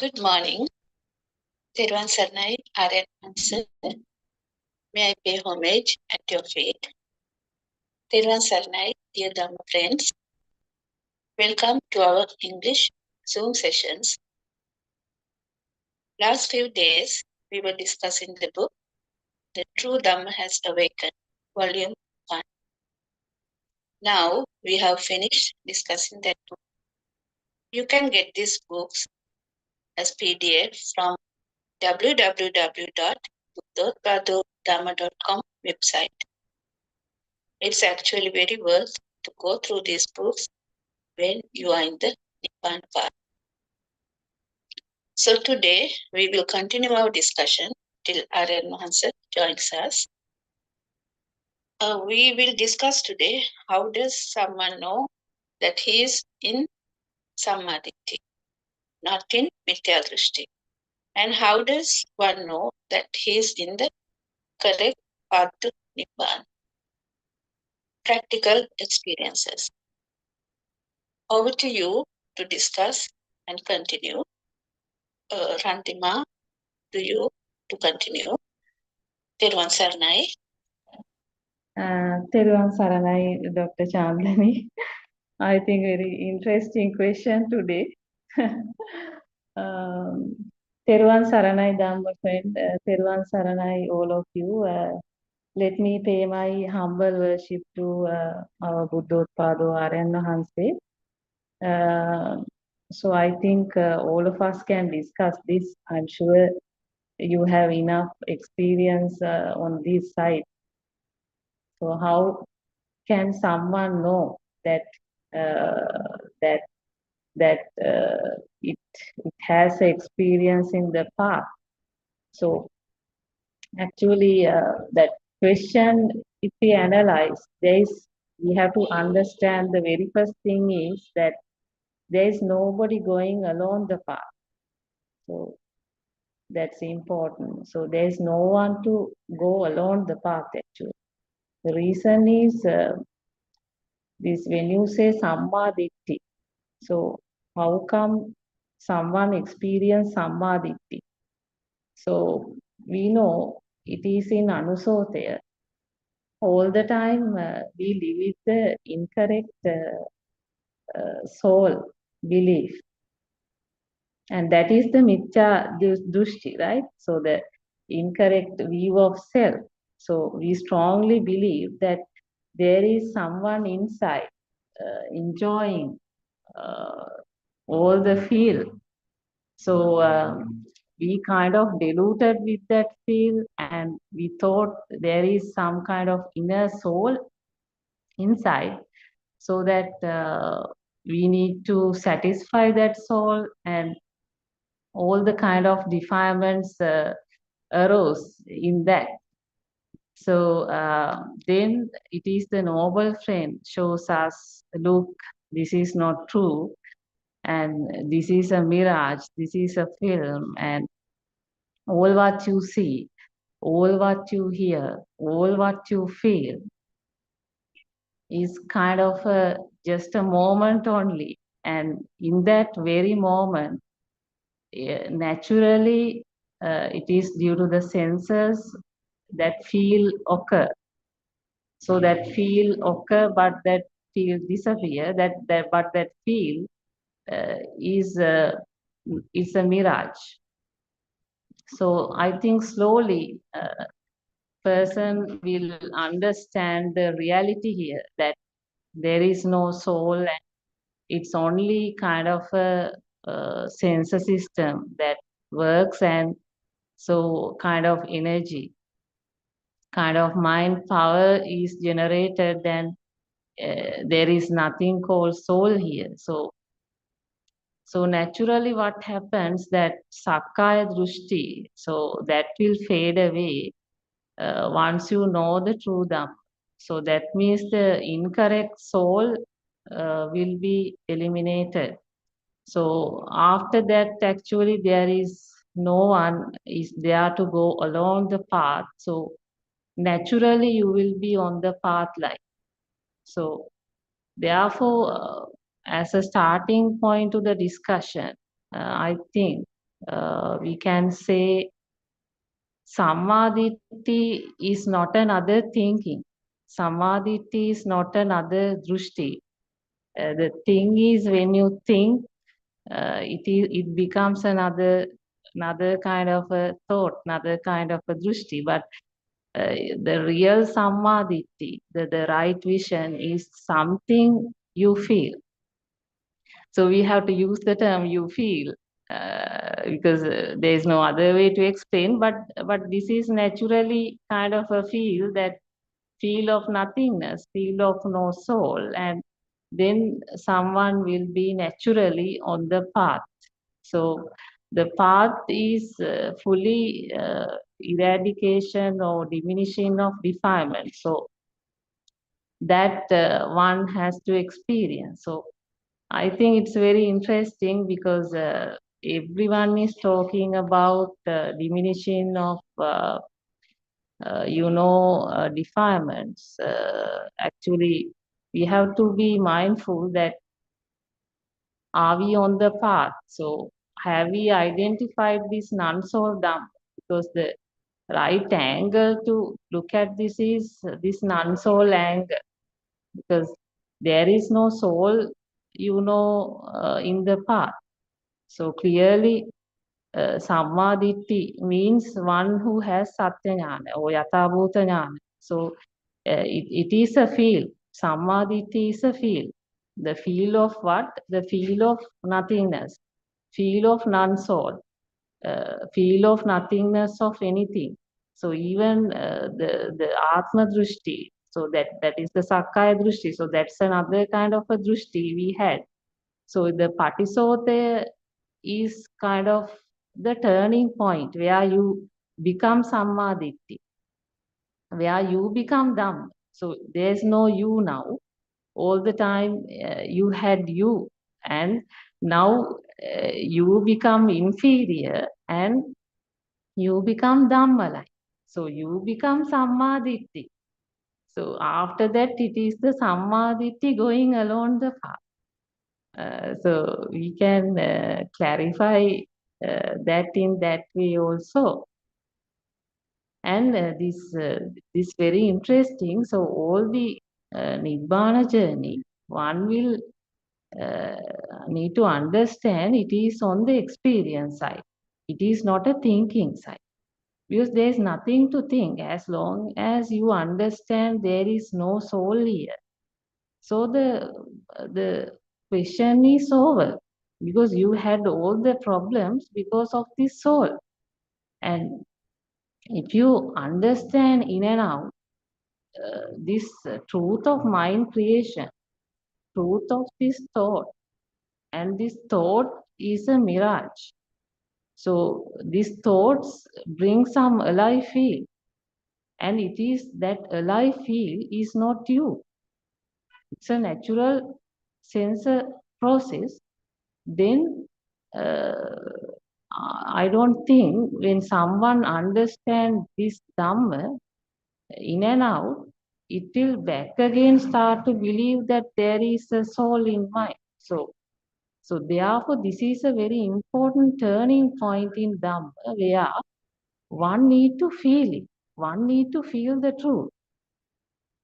Good morning. Thiruvan Sarnai, Aryan Answer. May I pay homage at your feet. Thiruvan Sarnai, dear Dhamma friends, welcome to our English Zoom sessions. Last few days, we were discussing the book, The True Dhamma Has Awakened, Volume 1. Now, we have finished discussing that book. You can get these books as PDF from www.buddhothpado.com website. It's actually very worth to go through these books when you are in the Nibbana path. So today we will continue our discussion till Aryan Mahansat joins us. We will discuss today how does someone know that he is in Sammaditi, not in Mithya Drishti, and how does one know that he is in the correct path to Nibbana. Practical experiences. Over to you to discuss and continue. Rantima, to you to continue. Thiruvan Sarnai. Thiruvan Saranai, Dr. Chandlani. I think very interesting question today. Thiruvan Saranai, Dhamma friend, Thiruvan Saranai, all of you. Let me pay my humble worship to our Buddhothpado Aryan Mahanse. So I think all of us can discuss this. I'm sure you have enough experience on this side. So how can someone know that that it has experience in the past? So actually, that question, if we analyze, we have to understand the very first thing is that there is nobody going along the path. So that's important. So there is no one to go along the path actually. The reason is this when you say Sammaditi, so how come someone experience Sammaditi? So we know it is in Anusotaya. All the time we live with the incorrect soul belief. And that is the Mithya Dushti, right? So the incorrect view of self. So we strongly believe that there is someone inside enjoying all the feel. So we kind of diluted with that feel, and we thought there is some kind of inner soul inside, so that we need to satisfy that soul, and all the kind of defilements arose in that. So then it is the noble friend shows us, look, this is not true, and this is a mirage, this is a film, and all what you see, all what you hear, all what you feel is kind of just a moment only. And in that very moment, naturally, it is due to the senses that feel occur. So that feel occur, but that feel disappear. But that feel is a mirage. So I think slowly person will understand the reality here, that there is no soul, and it's only kind of a sensor system that works, and so kind of energy, kind of mind power is generated, then there is nothing called soul here. So naturally what happens, that Sakkaya Drushti, so that will fade away once you know the true Dhamma. So that means the incorrect soul will be eliminated. So after that, actually there is no one is there to go along the path. So naturally you will be on the path line. So therefore, as a starting point to the discussion, I think we can say Samadhi is not another thinking. Samadhi is not another drushti. The thing is when you think, it becomes another kind of a thought, another kind of a drushti. But the real samadhi, the right vision is something you feel. So we have to use the term you feel, because there is no other way to explain. But this is naturally kind of a feel, that feel of nothingness, feel of no soul, and then someone will be naturally on the path. So the path is fully eradication or diminishing of defilement. So that one has to experience. So I think it's very interesting because everyone is talking about diminishing of, defilements. Actually, we have to be mindful that are we on the path? So have we identified this non-soul Dhamma? Because the right angle to look at this is this non-soul angle, because there is no soul, in the path. So clearly, Sammaditthi means one who has Satya Jnana or Yathabhuta Jnana. So it is a field. Sammaditthi is a field. The field of what? The field of nothingness, field of non-soul, field of nothingness of anything. So even the Atma Drushti, so that is the Sakkaya Drushti. So that's another kind of a Drushti we had. So the Patisote is kind of the turning point where you become Sammaditthi, where you become Dhamma. So there's no you now. All the time you had you, and now you become inferior and you become Dhammalike. So you become Sammaditthi. So after that, it is the Sammaditthi going along the path. So we can clarify that in that way also. And this very interesting. So all the Nibbana journey, one will uh, need to understand it is on the experience side. It is not a thinking side. Because there is nothing to think as long as you understand there is no soul here. So the question is over, because you had all the problems because of this soul. And if you understand in and out this truth of mind creation, truth of this thought, and this thought is a mirage. So these thoughts bring some alive feel, and it is that alive feel is not you. It's a natural sensor process. Then uh, I don't think when someone understands this Dhamma in and out, it will back again start to believe that there is a soul in mind. So therefore, this is a very important turning point in Dhamma where one need to feel it. One need to feel the truth.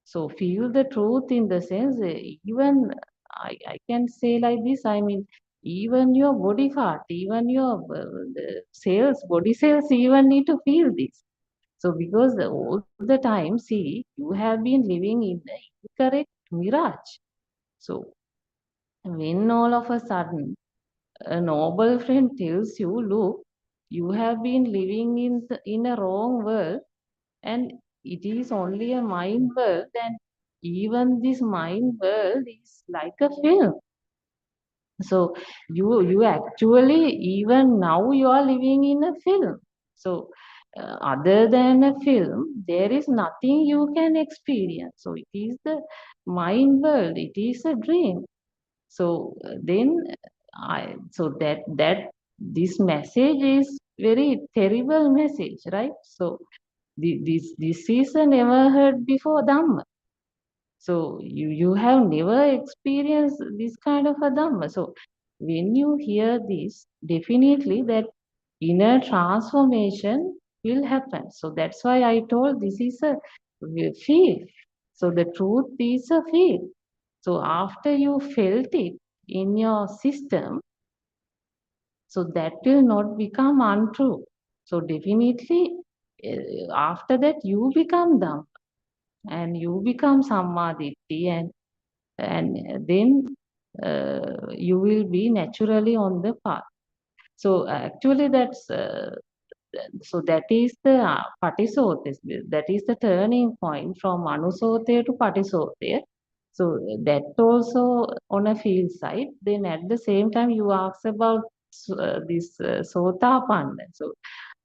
So feel the truth in the sense, even I can say like this, I mean, even your body part, even your the cells, body cells even need to feel this. So because all the time, see, you have been living in the incorrect mirage. So when all of a sudden a noble friend tells you, look, you have been living in a wrong world, and it is only a mind world, and even this mind world is like a film. So you actually, even now you are living in a film. So other than a film there is nothing you can experience. So it is the mind world, it is a dream. So then so that this message is very terrible message, right? So this is a never heard before Dhamma. So you have never experienced this kind of a Dhamma. So when you hear this, definitely that inner transformation will happen. So that's why I told this is a feel. So the truth is a feel. So after you felt it in your system, so that will not become untrue. So definitely, after that you become Dhamma and you become Sammaditthi, and then you will be naturally on the path. So actually, so that is the Patisote. That is the turning point from Anusote to Patisote. So that also on a field side. Then at the same time, you ask about this Sotapanna. So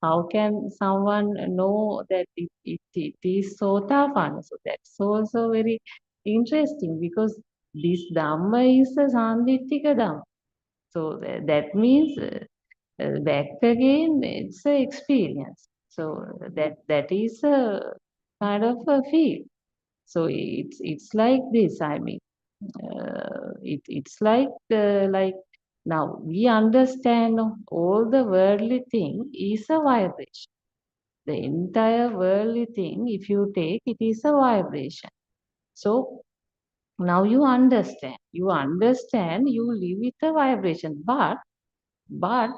how can someone know that it is Sotapanna? So that's also very interesting because this Dhamma is a Sandittika Dhamma. So that means back again, it's a experience. So that is a kind of a feel. So it's like this. I mean, it's like now we understand all the worldly thing is a vibration. The entire worldly thing, if you take, it is a vibration. So now you understand. You understand. You live with the vibration, but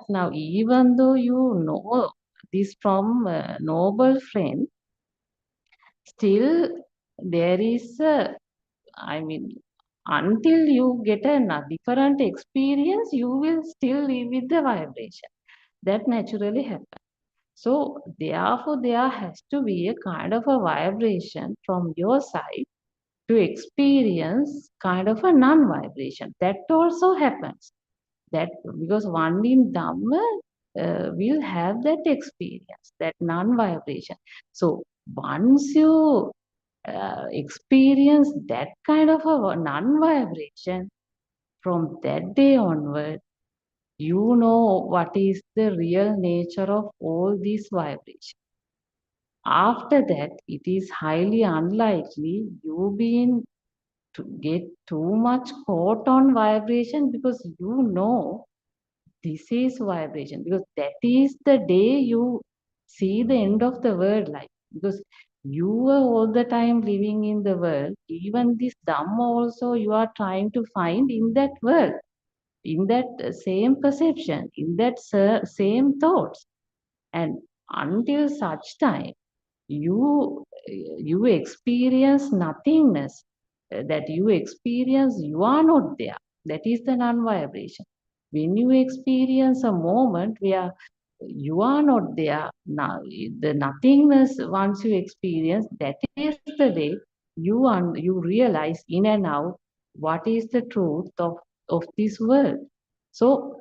now, even though you know this from a noble friend, still there is a, I mean, until you get a different experience, you will still live with the vibration. That naturally happens. So, therefore, there has to be a kind of a vibration from your side to experience kind of a non-vibration. That also happens. That because one in Dhamma will have that experience, that non-vibration. So once you experience that kind of a non-vibration, from that day onward, you know what is the real nature of all these vibrations. After that, it is highly unlikely you being to get too much caught on vibration because you know this is vibration because that is the day you see the end of the world life because you are all the time living in the world, even this dhamma also you are trying to find in that world, in that same perception, in that same thoughts. And until such time you experience nothingness, that you experience you are not there, that is the non-vibration. When you experience a moment where you are not there now, the nothingness, once you experience, that is the day you realize in and out what is the truth of this world. So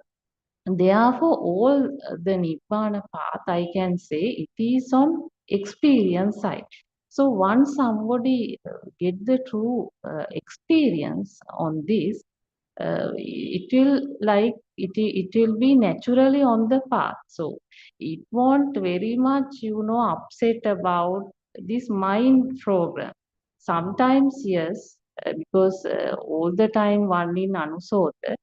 therefore, all the Nibbana path, I can say, it is on experience side. So once somebody get the true experience on this, it will like it will be naturally on the path. So it won't very much, upset about this mind program. Sometimes yes, because all the time one in Anusota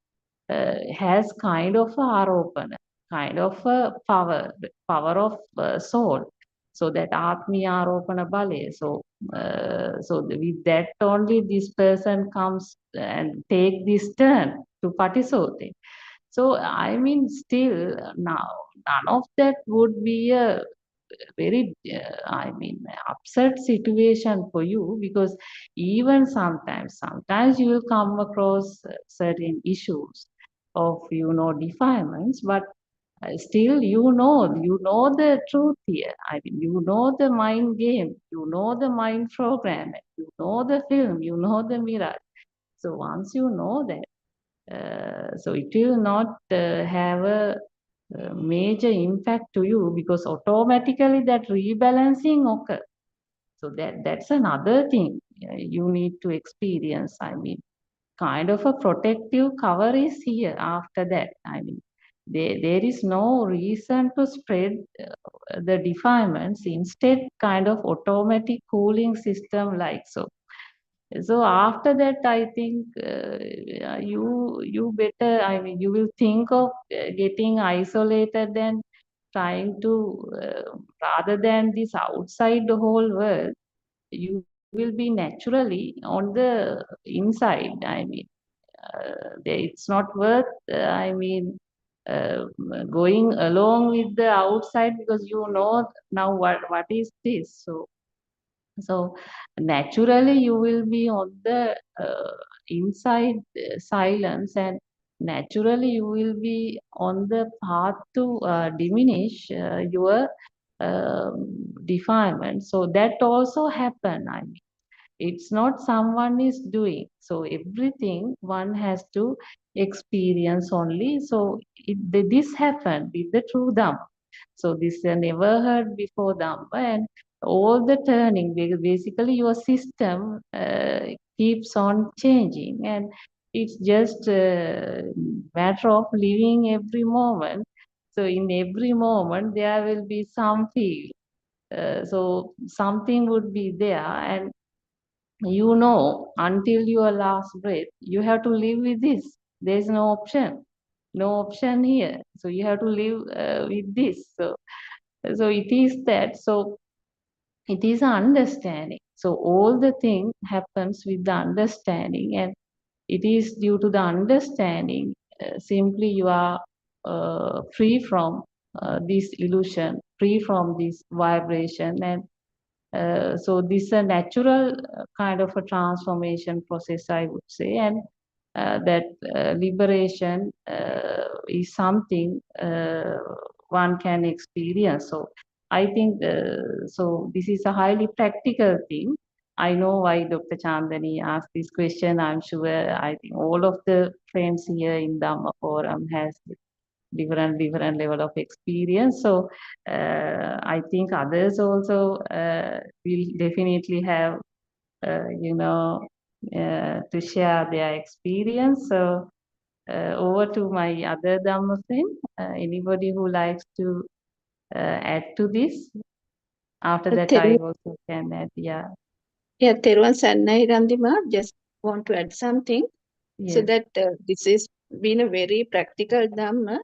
has kind of a aropana, kind of a power of soul. So that Atmiya Aropana Bale. With that only this person comes and take this turn to Patisote. So I mean, still now none of that would be a very, I mean, upset situation for you because even sometimes you will come across certain issues of, defilements, but still you know the truth here. I mean, you know the mind game, you know the mind program, you know the film, you know the mirror. So once you know that, so it will not have a major impact to you because automatically that rebalancing occurs. So that's another thing you need to experience. I mean, kind of a protective cover is here after that. I mean, there is no reason to spread the defilements. Instead, kind of automatic cooling system like so. So after that, I think you better. I mean, you will think of getting isolated then trying to, rather than this outside the whole world, you will be naturally on the inside. I mean, it's not worth, I mean, uh, going along with the outside, because you know now what is this. So naturally you will be on the inside silence, and naturally you will be on the path to diminish your defilement. So that also happen. I mean, it's not someone is doing. So everything one has to experience only. So this happened with the true Dhamma. So this never heard before Dhamma, and all the turning, basically your system keeps on changing, and it's just a matter of living every moment. So in every moment there will be some feel. So something would be there, and you know, until your last breath you have to live with this. There is no option here. So you have to live with this. So it is that. So it is an understanding. So all the thing happens with the understanding, and it is due to the understanding. Simply you are free from this illusion, free from this vibration, and so this is a natural kind of a transformation process, I would say, and that liberation is something one can experience. So I think so. This is a highly practical thing. I know why Dr. Chandani asked this question. I'm sure I think all of the friends here in Dhamma Forum has different level of experience. So I think others also will definitely have you know to share their experience. So over to my other Dhamma friend. Anybody who likes to add to this? After that, I Therun, also can add. Yeah. yeah, Therun Sannai Randima, just want to add something. So Yes. that this is been a very practical Dhamma,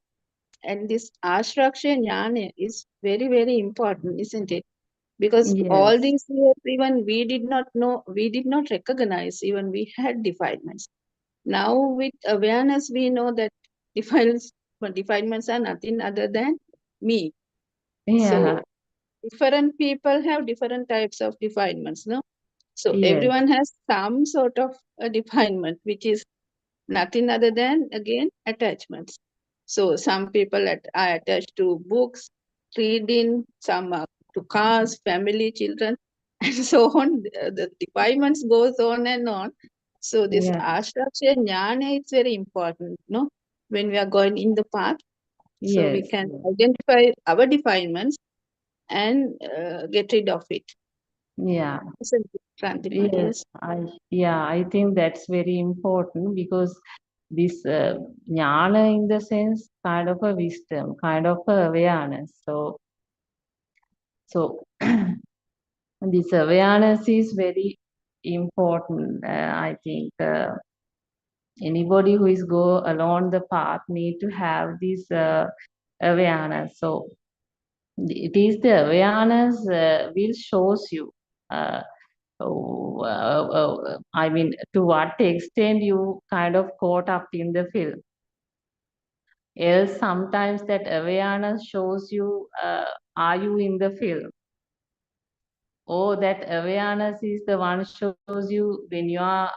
and this Ashraksha Jnana is very, very important, isn't it? Because all Yes. these years, even we did not know, we did not recognize, even we had defilements. Now, with awareness, we know that defilements, defilements are nothing other than me. Yeah. So, different people have different types of defilements, no? So, Yes. everyone has some sort of a defilement, which is nothing other than, again, attachments. So some people are attached to books, reading, some are to cars, family, children, and so on. The defilements goes on and on. So this Yeah. ashraksha jnana is very important, no? When we are going in the path, so we Yes. can Yes. identify our defilements and get rid of it. Yeah. Isn't it, Rantima? Yes, Yes. I think that's very important, because this jnana, in the sense, kind of a wisdom, kind of a awareness. So this awareness is very important. I think anybody who is go along the path need to have this awareness. So it is the awareness will shows you. Uh, Oh, I mean, to what extent you kind of caught up in the film. Else, sometimes that awareness shows you, are you in the film? Or that awareness is the one shows you when you are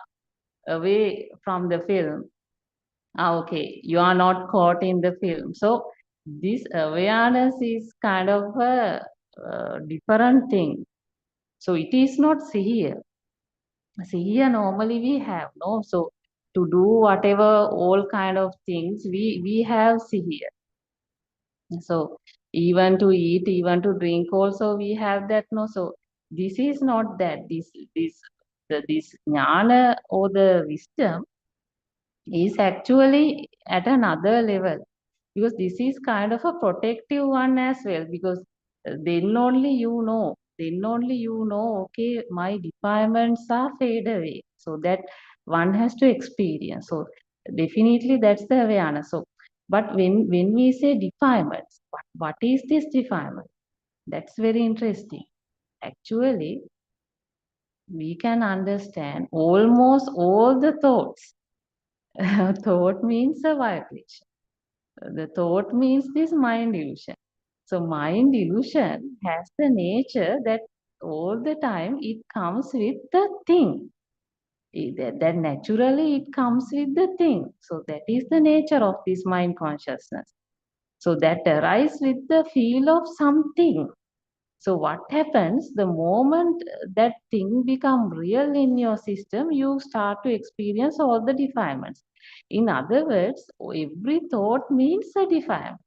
away from the film. Ah, okay, you are not caught in the film. So this awareness is kind of a, different thing. So it is not here. See, here normally we have no. So to do whatever all kind of things we have see here. So even to eat, even to drink, also we have that no. So this is not that. This jnana or the wisdom is actually at another level, because this is kind of a protective one as well, because then only you know, okay, my defilements are fade away, so that one has to experience. So definitely that's the awareness. So But when we say defilements, what is this defilement? That's very interesting. Actually, we can understand almost all the thoughts. Thought means a vibration. The thought means this mind illusion. So mind illusion has the nature that all the time it comes with the thing. That naturally it comes with the thing. So that is the nature of this mind consciousness. So that arises with the feel of something. So what happens the moment that thing become real in your system, you start to experience all the defilements. In other words, every thought means a defilement.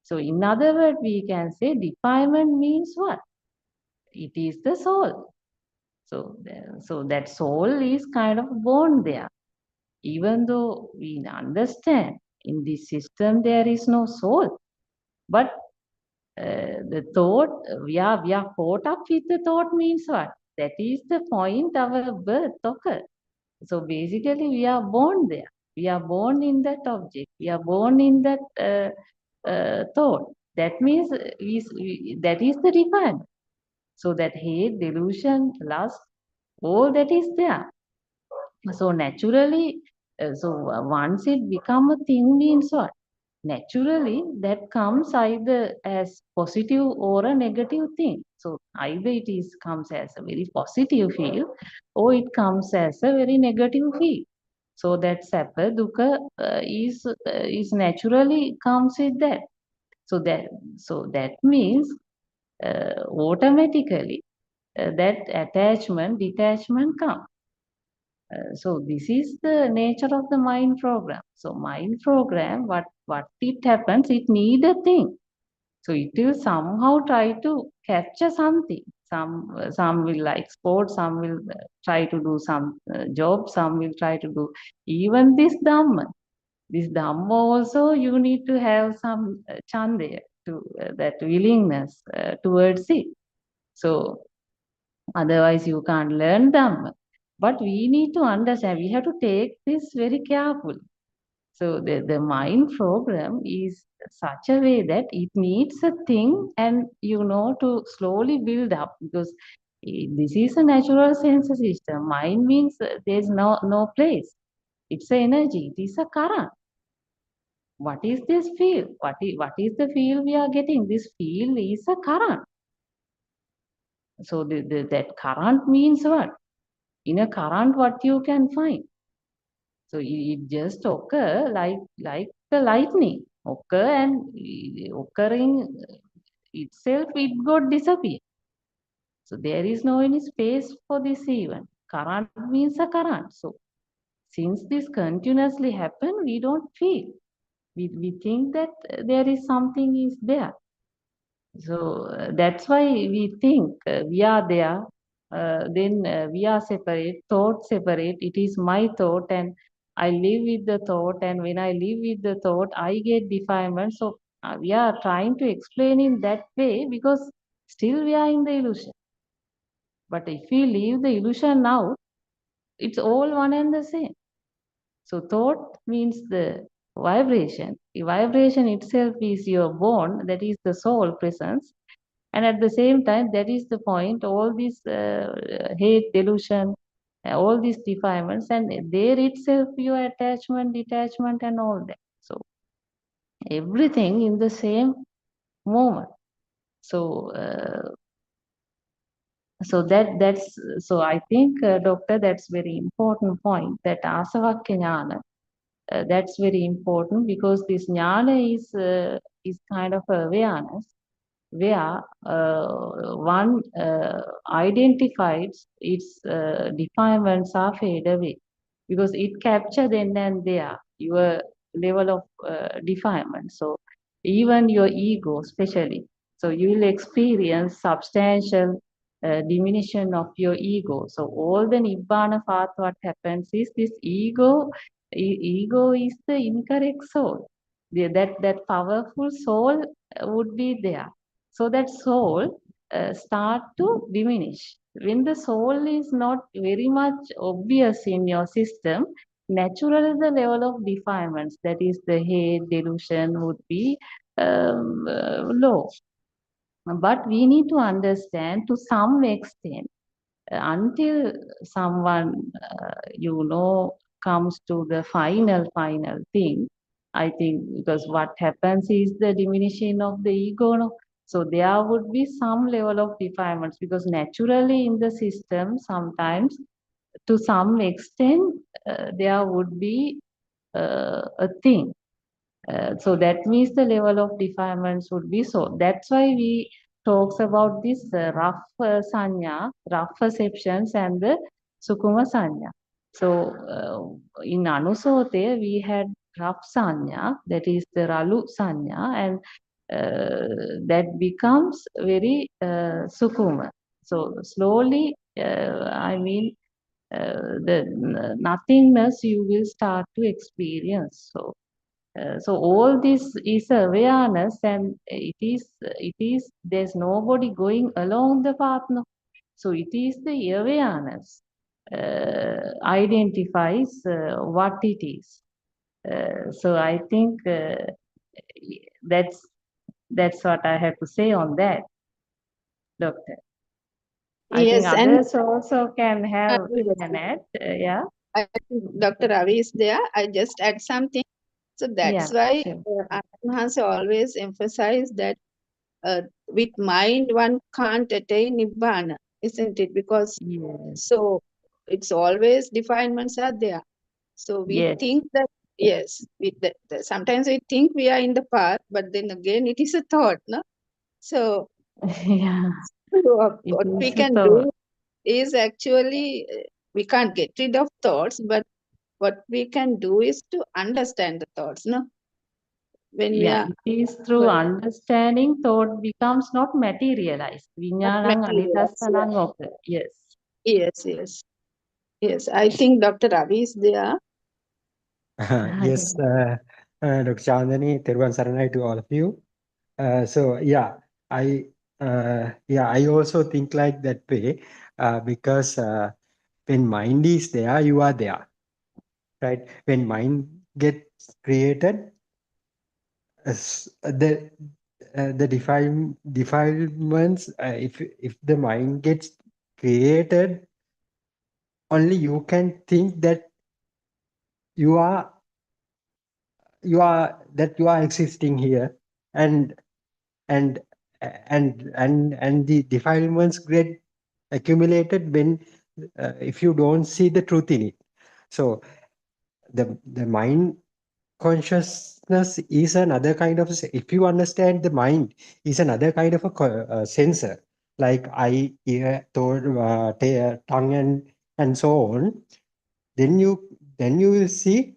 So in other words, we can say defilement means what? It is the soul. So, so that soul is kind of born there. Even though we understand in this system there is no soul, but the thought, we are caught up with the thought means what? That is the point our birth occurs. So basically, we are born there. We are born in that object. We are born in that thought. That means that is the requirement. So that hate, delusion, lust, all that is there. So naturally, once it become a thing means what? Naturally, that comes either as positive or a negative thing. So either it is comes as a very positive feel, or it comes as a very negative feel. So that sappa dukkha is naturally comes with that. So that means automatically that attachment detachment comes. So this is the nature of the mind program. So mind program, what it happens, it need a thing. So it will somehow try to capture something. Some will like sports, some will try to do some job, some will try to do even this dhamma. This dhamma also you need to have some chande to that willingness towards it. So otherwise you can't learn them. But we need to understand, we have to take this very carefully. So the mind program is such a way that it needs a thing and to slowly build up, because this is a natural sense system. Mind means there's no place. It's a energy, it is a current. What is this field? What is the field we are getting? This field is a current. So that current means what? In a current, what you can find? So it just occur like the lightning occur, and occurring itself it got disappear. So there is no any space for this event. Current means a current. So since this continuously happen, we don't feel. We think that there is something is there. So that's why we think we are there. Then we are separate, thought separate. It is my thought, and I live with the thought. And when I live with the thought, I get defilement. So we are trying to explain in that way because still we are in the illusion. But if we leave the illusion out, it's all one and the same. So thought means the vibration. The vibration itself is your bond, that is the soul presence. And at the same time, that is the point, all this hate, delusion, all these defilements, and there itself your attachment, detachment, and all that. So everything in the same moment. So so I think, doctor, that's very important point, that asavakya jnana. That's very important because this jnana is kind of awareness where one identifies its defilements are fade away, because it capture then and there your level of defilement. So even your ego especially, so you will experience substantial diminution of your ego. So all the nibbana path, what happens is this ego is the incorrect soul. That powerful soul would be there. So that soul start to diminish. When the soul is not very much obvious in your system, naturally the level of defilements, that is the hate, delusion, would be low. But we need to understand to some extent until someone comes to the final thing. I think because what happens is the diminishing of the ego, no? So there would be some level of defilements, because naturally in the system sometimes to some extent there would be a thing. So that means the level of defilements would be so. That's why we talks about this rough sanya, rough perceptions, and the sukuma sanya. So in Anusote we had rough sanya, that is the ralu sanya, and that becomes very sukuma. So slowly, the nothingness you will start to experience. So all this is awareness, and it is there's nobody going along the path. No. So it is the awareness identifies what it is. So I think that's that's what I have to say on that, Doctor. I think Yes, and others also yes, can add. Yeah, I think Dr. Ravi is there. I just add something. So yeah, that's why sure. Anand has always emphasized that with mind one can't attain nibbana, isn't it? Because Yes, so it's always defilements are there. So we yes, think that yes, sometimes we think we are in the path, but then again it is a thought, no? So, yeah. It what we is a can thought. do is actually we can't get rid of thoughts, but what we can do is to understand the thoughts, no? When we Yeah, are it is through well, understanding thought becomes not materialized. not Vijnanang materials, yeah. anidassanang oka. Yes. Yes, yes, yes. I think Dr. Ravi is there. Yes, Dr. Chandani, Thiruvan Saranai to all of you. So I I also think like that way because when mind is there, you are there, right? When mind gets created, the defilements, if the mind gets created, only you can think that you are you are existing here, and and and the defilements get accumulated when if you don't see the truth in it. So the mind consciousness is another kind of if you understand the mind is another kind of a sensor, like eye, ear, thought, tongue, and so on. Then you will see,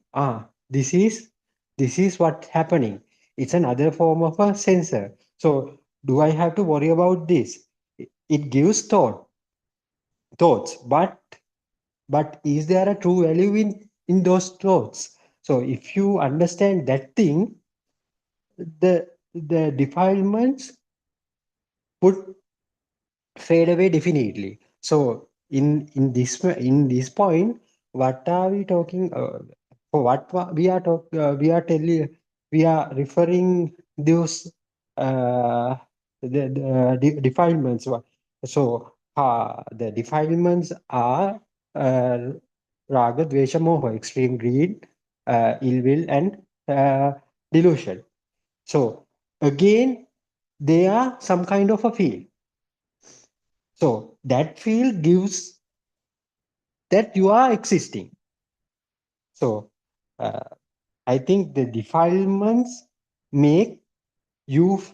this is what's happening. It's another form of a sensor. So do I have to worry about this? It gives thoughts, but is there a true value in those thoughts? So if you understand that thing, the defilements would fade away definitely. So in this point, what are we talking? For we are we are telling, we are referring those defilements. So the defilements are uh, raga, dvesha, moha, extreme greed, ill will, and delusion. So again, they are some kind of a field. So that field gives that you are existing. So uh, I think the defilements make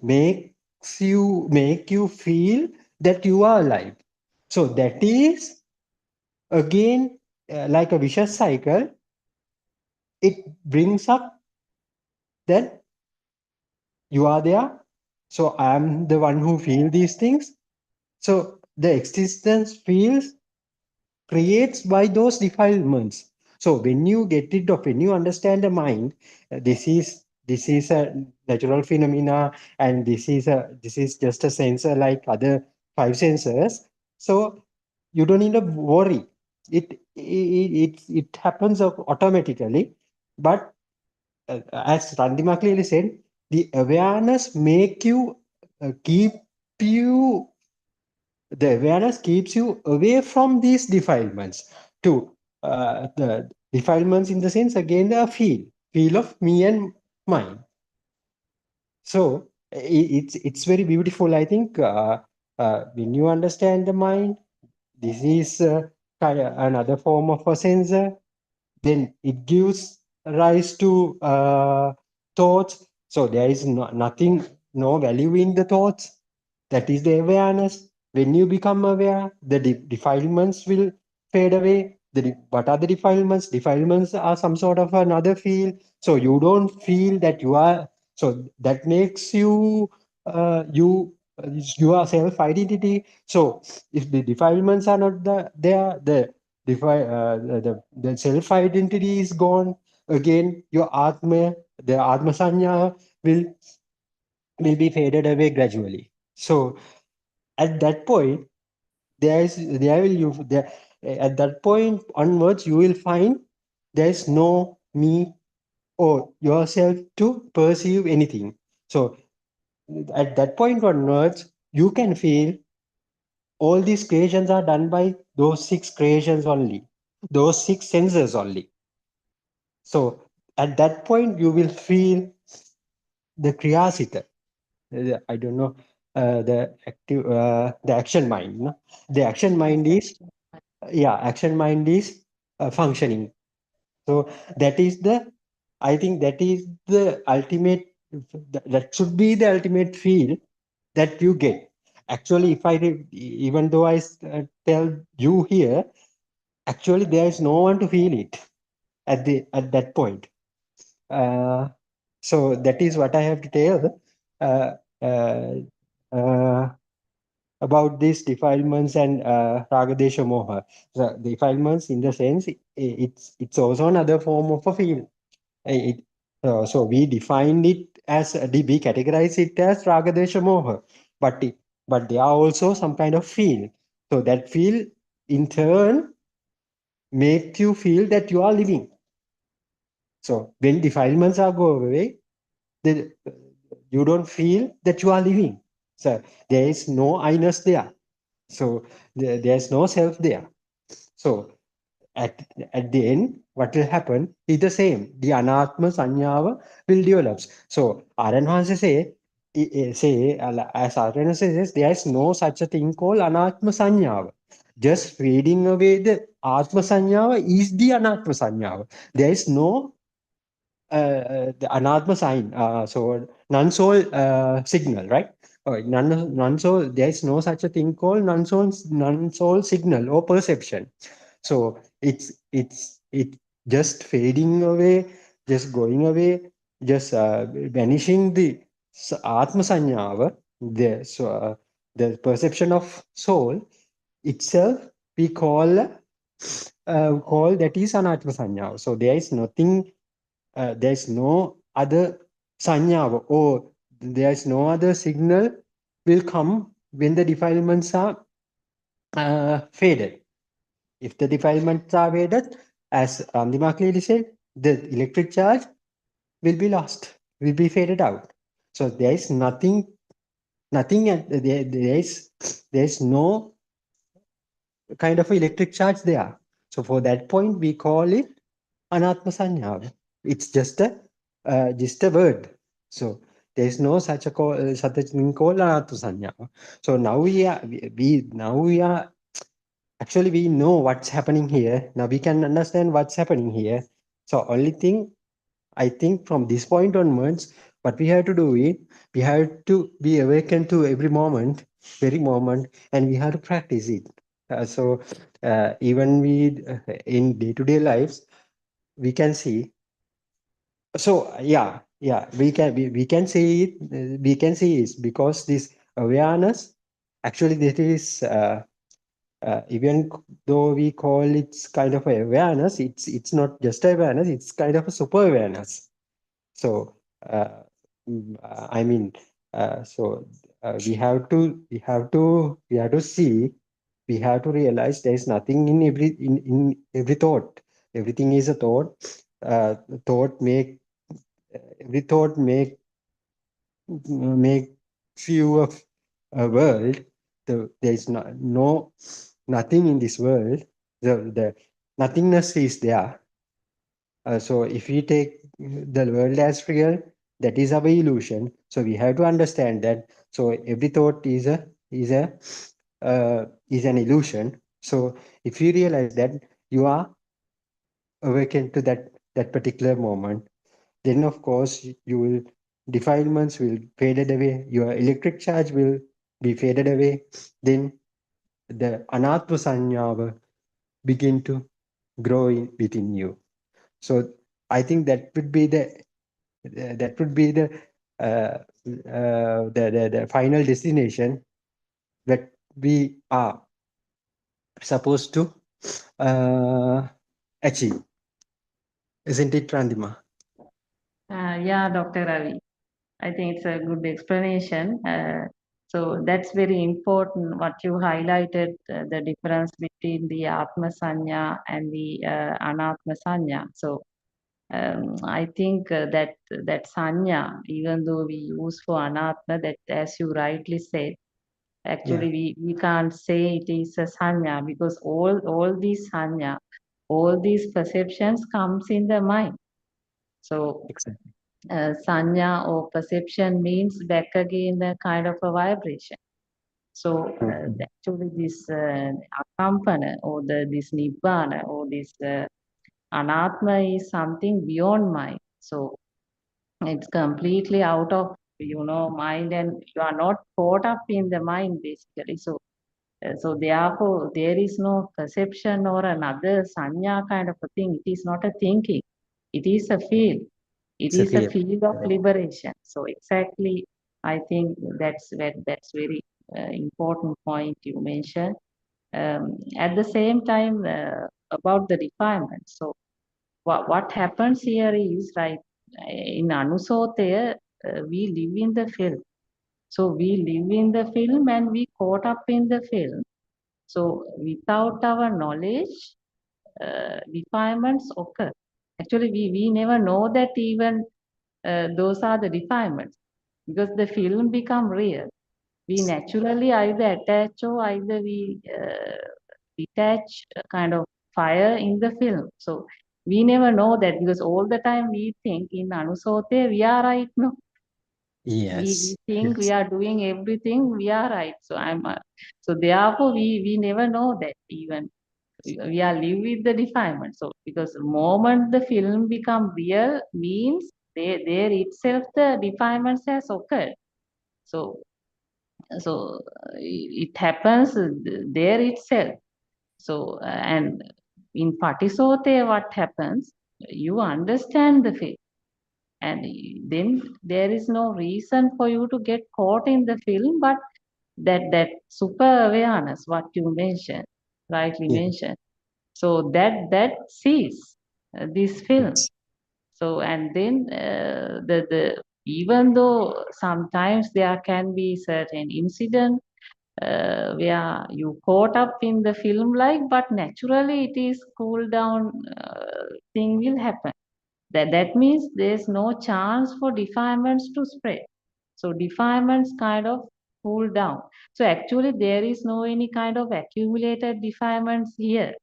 make you feel that you are alive. So that is again like a vicious cycle. It brings up that you are there. So I am the one who feel these things. So the existence feels creates by those defilements. So when you get rid of, when you understand the mind, this is a natural phenomena, and this is just a sensor like other five sensors. So you don't need to worry. it happens automatically. But as Randima clearly said, the awareness make you keep you the awareness keeps you away from these defilements to the defilements in the sense again the feel of me and mine. So it's very beautiful. I think when you understand the mind, this is another form of a sensor. Then it gives rise to thoughts. So there is nothing, no value in the thoughts. That is the awareness. When you become aware, the defilements will fade away. What are the defilements? Defilements are some sort of another feel. So you don't feel that you are. So that makes you your self identity. So if the defilements are not there, the self identity is gone. Again, your the atma sanya will be faded away gradually. So at that point, there will you there at that point onwards you will find there is no me or yourself to perceive anything. So at that point onwards, you can feel all these creations are done by those six creations only, those six senses only. So at that point, you will feel the kriyasita. I don't know the action mind. No? The action mind is action mind is functioning. So that is I think that is the ultimate. That should be the ultimate feel that you get. Actually, if even though I tell you here, actually there is no one to feel it at that point. Uh, so that is what I have to tell uh, uh, uh, about these defilements and ragadesha moha. The defilements, in the sense, it's also another form of a feel. It, so we defined it as we categorize it as ragadesha moha, but but they are also some kind of feel. So that feel in turn make you feel that you are living. So when defilements are go away, then you don't feel that you are living. So there is no I-ness there. So there's no self there. So at, at the end, what will happen is the same. The anatma sanyava will develop. So Aranhansa as Aranhansa says, there is no such a thing called anatma sanyava. Just fading away the atma sanyava is the anatma sanyava. There is no the anatma sign, so non-soul signal, right? Non-soul, there is no such a thing called non-soul signal or perception. So it just fading away, just going away, just vanishing the atma sanyava, the perception of soul itself, we call that is anatma sanyava. So there is nothing there is no other sanya or there is no other signal will come when the defilements are faded. If the defilements are faded, as Randima clearly said, the electric charge will be lost, will be faded out. So there is there is no kind of electric charge there. So for that point, we call it anatma sanya. It's just a word. So there is no such a thing called anatma sanya. So now we are actually we know what's happening here. Now we can understand what's happening here. So only thing I think from this point onwards, what we have to do is we have to be awakened to every moment, very moment, and we have to practice it. Even we in day-to-day lives, we can see. So we can see it. We can see it because this awareness, actually, that is. Even though we call it kind of awareness, it's not just awareness, it's kind of a super awareness. So I mean, so we have to see we have to realize there is nothing in every thought. Everything is a thought. Thought make every thought make view of a world. There is nothing in this world. The nothingness is there. So if we take the world as real, that is our illusion. So we have to understand that. So every thought is an illusion. So if you realize that you are awakened to that particular moment, then of course you will defilements will faded away. Your electric charge will be faded away. Then the anatma sanya will begin to grow within you. So I think that would be the final destination that we are supposed to uh, achieve, isn't it, Randima? Yeah, Dr. Ravi. I think it's a good explanation. So that's very important what you highlighted, the difference between the Atma Sanya and the Anatma Sanya. So I think that Sanya, even though we use for Anatma, that as you rightly said, Yeah, actually we can't say it is a Sanya because all these Sanya, all these perceptions comes in the mind. So exactly. sanya or perception means back again a kind of a vibration. So Mhm. actually this akampana or this nibbana or this anatma is something beyond mind. So it's completely out of mind, and you are not caught up in the mind basically. So therefore there is no perception or another sanya kind of a thing. It is not a thinking. It is a feel. It It's a is a feel. field of liberation. So exactly, I think that's very important point you mentioned. At the same time, about the refinement. So what happens here is right in Anusotaya, we live in the film. So we live in the film and we caught up in the film. So without our knowledge, refinements occur. Actually, we never know that even those are the refinements because the film become real. We naturally either attach or either we detach a kind of fire in the film. So we never know that because all the time we think in Anusote we are right. No, we Yes, think we yes, are doing everything we are right. So so therefore we never know that even we are live with the defilement. So because the moment the film become real means there itself the defilements has occurred. So it happens there itself. So and in Patisote what happens? You understand the film, and then there is no reason for you to get caught in the film, but that super awareness what you mentioned, rightly yeah, mentioned. So that sees this film. yes, So and then the even though sometimes there can be certain incident where you caught up in the film like, but naturally it is cool down thing will happen. That means there's no chance for defilements to spread. So defilements kind of cool down. So actually there is no any kind of accumulated defilements here.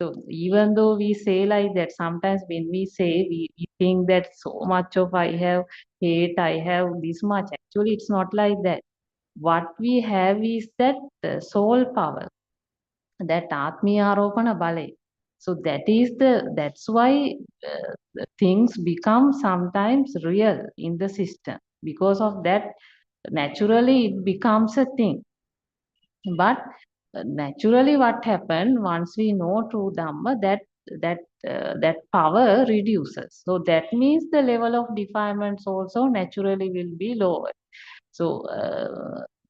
So even though we say like that, sometimes when we say we think that so much of I have hate, I have this much. Actually, it's not like that. What we have is that soul power, that Atmiyaropana Bale. So that's why the things become sometimes real in the system. Because of that, naturally it becomes a thing. But naturally, what happened once we know true Dhamma, that that power reduces. So that means the level of defilements also naturally will be lower. So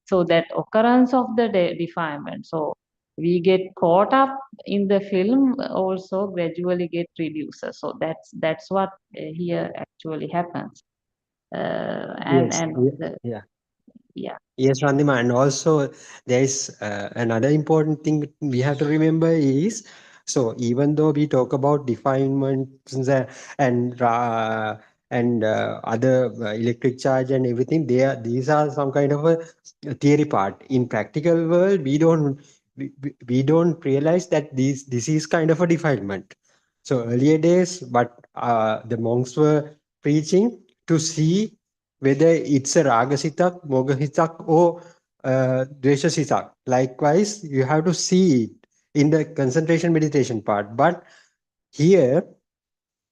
so that occurrence of the defilement. So we get caught up in the film also gradually get reduces. So that's what here actually happens. yes, And yeah, the, yeah. Yeah. Yes, Randima, and also there is another important thing we have to remember is, so even though we talk about definements and other electric charge and everything, these are some kind of a theory part. In practical world, we don't realize that this is kind of a defilement. So earlier days, but the monks were preaching to see whether it's a raga sitak, moga sitak, or dvesha sitak. Likewise, you have to see it in the concentration meditation part. But here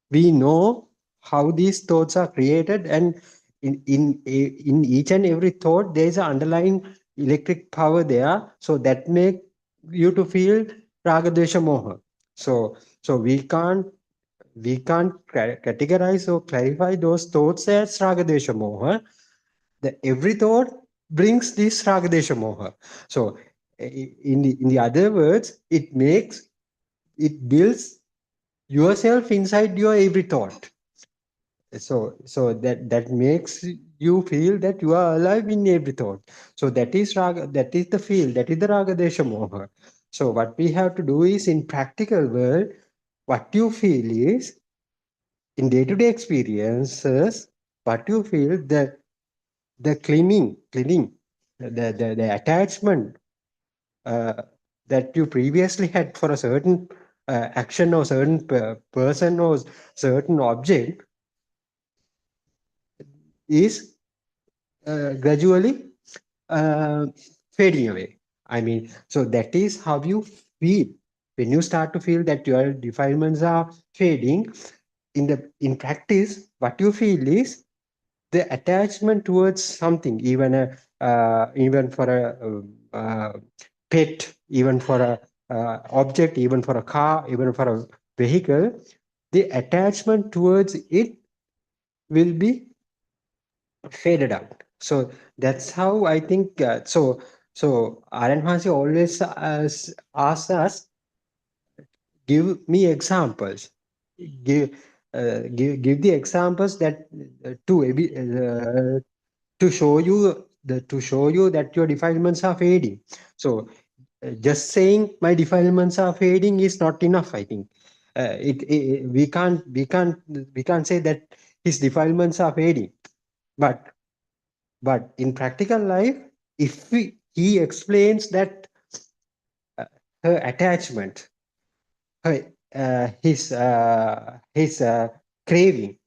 we know how these thoughts are created, and in each and every thought there is an underlying electric power there. So that make you to feel raga, dvesha, moha. So we can't categorize or clarify those thoughts as raga, dvesha, moha. The every thought brings this ragadesha moha. So in the other words, it builds yourself inside your every thought. So that makes you feel that you are alive in every thought. So that is the feel, that is the ragadesha moha. So what we have to do is, in practical world, what you feel is, in day-to-day experiences, what you feel, the clinging, the attachment uh, that you previously had for a certain action or certain person or certain object is gradually uh, fading away. I mean, so that is how you feel when you start to feel that your defilements are fading. In practice, what you feel is the attachment towards something, even for a pet, even for a object, even for a car, even for a vehicle, the attachment towards it will be faded out. So that's how I think. So Aryan Hansi always asks us, give me examples. Give the examples that to show you that your defilements are fading. So just saying my defilements are fading is not enough, I think. We can't say that his defilements are fading. But but in practical life, if he explains that uh, her attachment, her his craving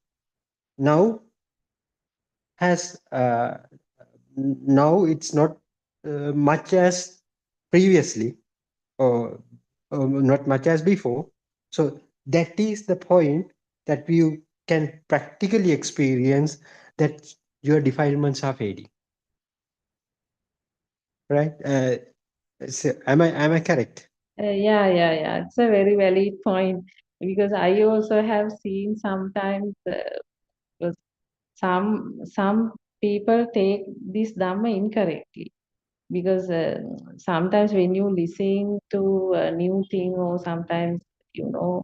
now has now it's not much as previously, or not much as before. So that is the point that you can practically experience that your defilements are fading, right? So am I correct? Yeah, yeah, yeah. It's a very valid point because I also have seen sometimes was some people take this Dhamma incorrectly because sometimes when you listen to a new thing or sometimes you know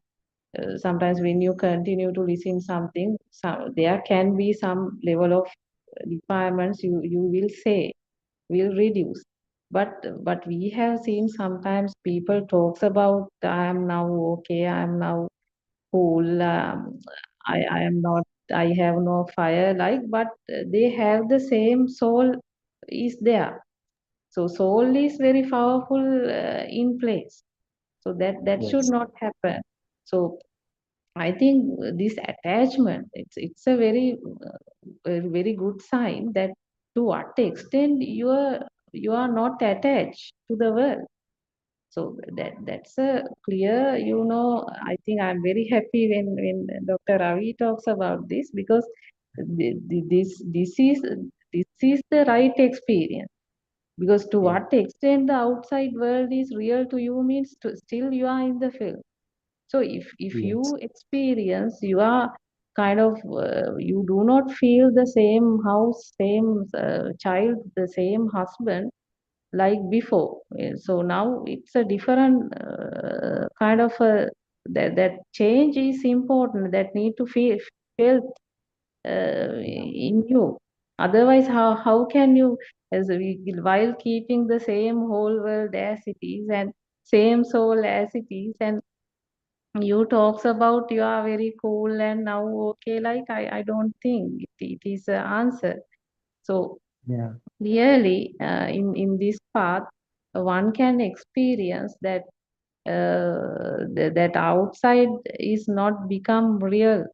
sometimes when you continue to listen something, there can be some level of requirements you will say will reduce. But we have seen sometimes people talks about I am now okay, I am now cool, I am not, I have no fire like, but they have the same soul is there. So soul is very powerful in place. So that should Yes. not happen. So I think this attachment, it's a very good sign that to what extent you are not attached to the world. So that's a clear, I think I'm very happy when Dr. Ravi talks about this because this is the right experience. Because to Yeah. what extent the outside world is real to you means still you are in the field. So if Yes. you experience, you are kind of you do not feel the same house, same child, the same husband like before. So now it's a different kind of that change is important. That need to feel felt in you. Otherwise, how can you, while keeping the same whole world as it is and same soul as it is, and you talks about you are very cool and now okay, like I don't think it is an answer. So Yeah. really, in this path, one can experience that that outside is not become real,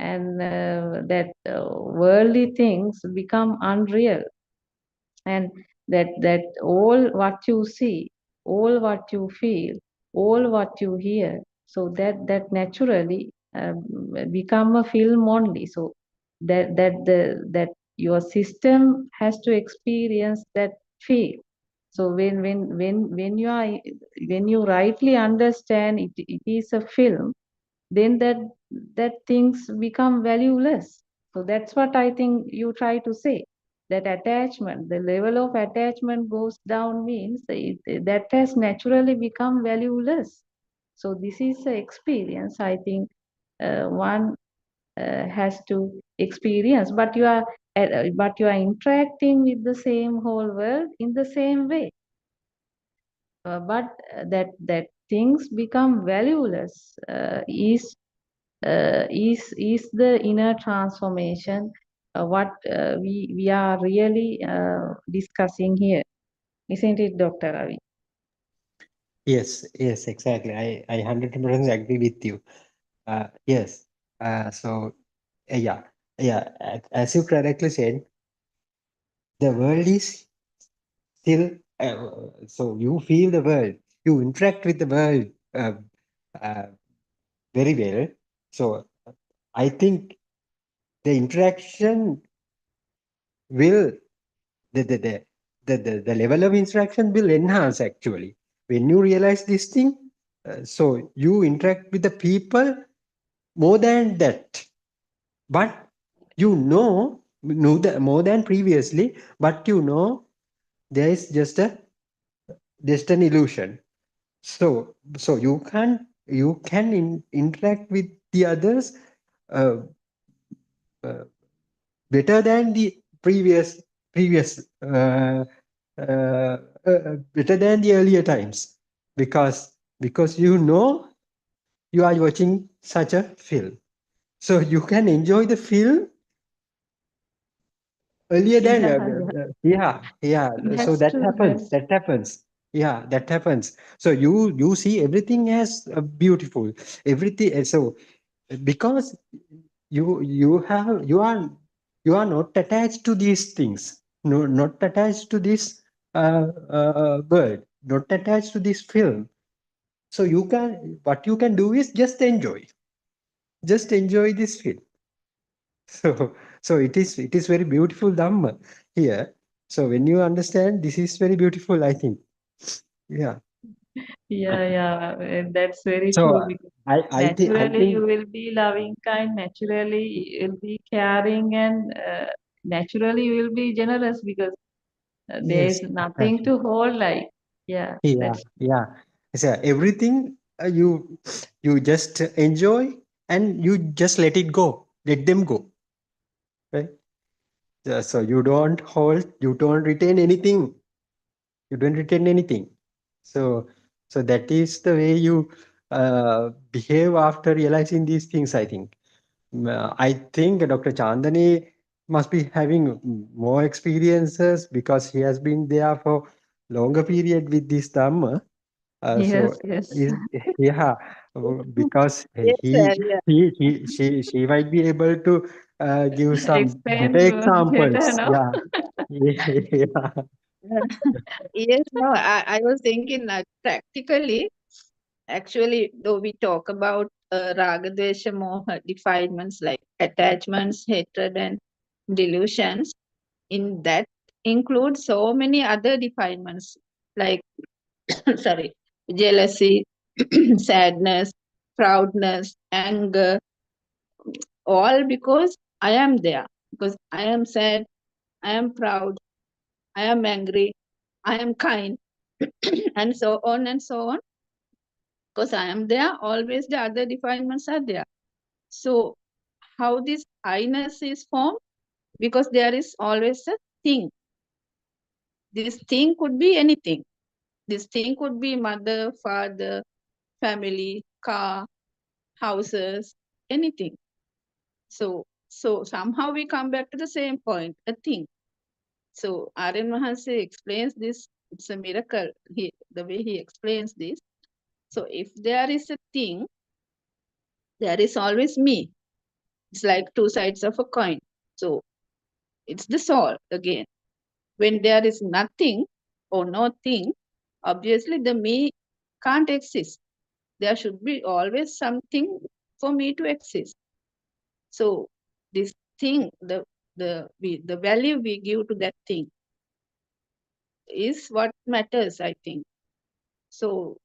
and that worldly things become unreal, and that all what you see, all what you feel, all what you hear, so that naturally become a film only. So that your system has to experience that feel. So when you are, when you rightly understand it, it is a film, then that things become valueless. So that's what I think you try to say, that attachment, the level of attachment goes down means that has naturally become valueless. So this is the experience I think one has to experience, but you are interacting with the same whole world in the same way. But that things become valueless is the inner transformation, what we are really discussing here, isn't it, Dr. Ravi? Yes, yes, exactly. I 100% agree with you. Yes. So, yeah, yeah. As you correctly said, the world is still. So you feel the world, you interact with the world uh, very well. So I think the interaction will the the, the the level of interaction will enhance actually when you realize this thing. So you interact with the people more than that, but know that more than previously, but there is just an illusion. So you can interact with the others uh, uh, better than the previous better than the earlier times, because you are watching such a film, so you can enjoy the film earlier than Yeah, yeah, yeah. So that's true, that's that happens, yeah, that happens. So you see everything as beautiful, everything. So because you are not attached to these things, no, not attached to this world, not attached to this film. So you can, what you can do is just enjoy this film. So it is very beautiful dhamma here. So when you understand, this is very beautiful, I think. Yeah. yeah, yeah, that's very So true, because I naturally think you will be loving kind, naturally you'll be caring, and naturally you will be generous, because there is yes, nothing exactly. to hold, like, yeah, Yeah, that's yeah. So everything you just enjoy, and you just let it go, let them go, right? So you don't hold, you don't retain anything, you don't retain anything. So that is the way you behave after realizing these things, I think. I think Dr. Chandani must be having more experiences because he has been there for longer period with this Dhamma. So yes, yes. is yeah, because Yes, sir. Yeah. she might be able to give some better Explain better, examples. no? Yeah, yeah, Yes, no, I was thinking that practically, actually, though we talk about raga, dvesha, moha defilements like attachments, hatred, and delusions, in that include so many other defilements like, sorry, jealousy, sadness, proudness, anger, all because I am there. Because I am sad, I am proud, I am angry, I am kind, and so on and so on. Because I am there, always the other defilements are there. So, how this I-ness is formed? because there is always a thing. This thing could be anything. This thing could be mother, father, family, car, houses, anything. So somehow we come back to the same point, a thing. So Aryan Mahansi explains this, it's a miracle, the way he explains this. So if there is a thing, there is always me. It's like two sides of a coin. So it's the soul again. When there is nothing or no thing, obviously the me can't exist. There should be always something for me to exist. So this thing, the value we give to that thing is what matters, I think. So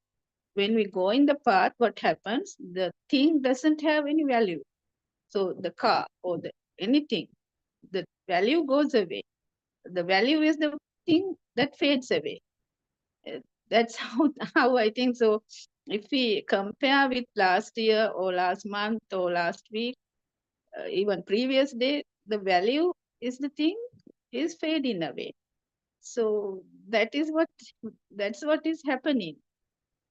when we go in the path, what happens? The thing doesn't have any value. So the car or the anything, the value goes away. The value is the thing that fades away. Uh, That's how I think. So if we compare with last year or last month or last week, even previous day, the value is the thing is fading away. So that's what is happening.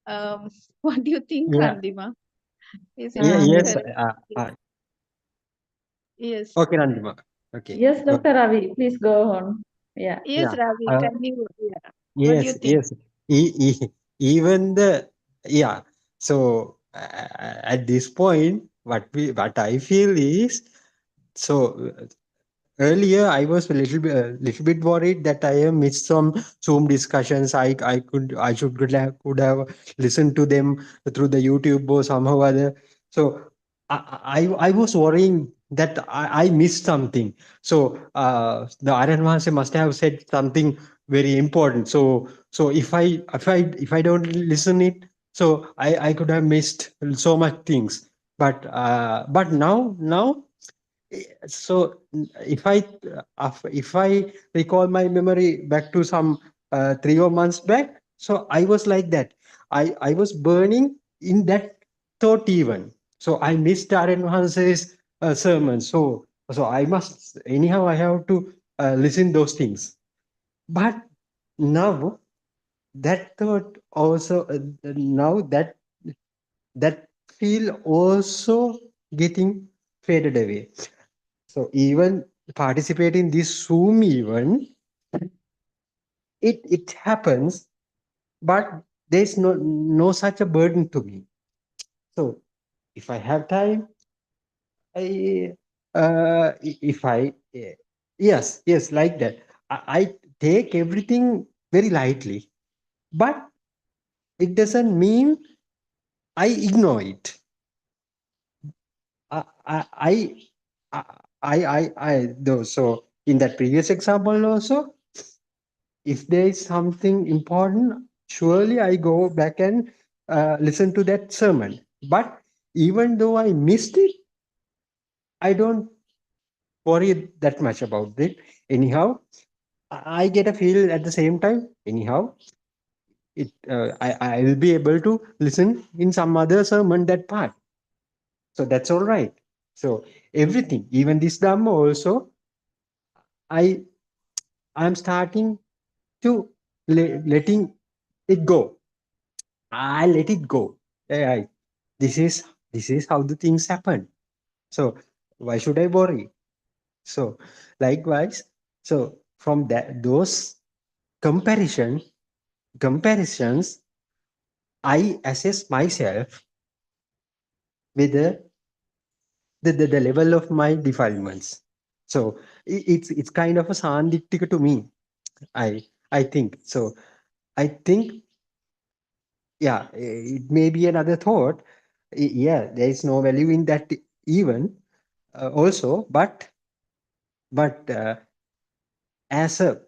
Um, what do you think, Yeah, Randima? Is it yeah, yes. correct? Yes. Okay, Nandima. Okay. Yes, Okay. Dr. Ravi, please go on. Yeah. Yes, Yeah. Ravi, Uh, can you, yeah. What do you yes, think? yes. Even the, yeah. So at this point, what I feel is, so earlier I was little bit worried that I have missed some Zoom discussions. I should could have listened to them through the YouTube or somehow other. So I was worrying that I missed something. So the Aryan Maharshi must have said something very important. So if I don't listen it, so I could have missed so much things. But now so if I recall my memory back to some 3 or months back, so I was like that. I was burning in that thought even. So I missed Aaron Hanse's sermon. So I must anyhow I have to listen those things. But now that thought also now that feel also getting faded away. So even participate in this Zoom event, it happens, but there's no such a burden to me. So if I have time, I if I yes like that. I take everything very lightly, but it doesn't mean I ignore it. I I I though so in that previous example also, if there is something important, surely I go back and listen to that sermon. But even though I missed it, I don't worry that much about it. Anyhow, I get a feel at the same time. Anyhow, I will be able to listen in some other sermon that part. So that's all right. So everything, even this Dhamma also, I I'm starting to letting it go. I let it go. Yeah, this is this is how the things happen. So why should I worry? So likewise, so from that those comparison comparisons, I assess myself with the level of my defilements. So it's kind of a sandiktika to me. I think so. I think yeah, it may be another thought. Yeah, there is no value in that even also, but as a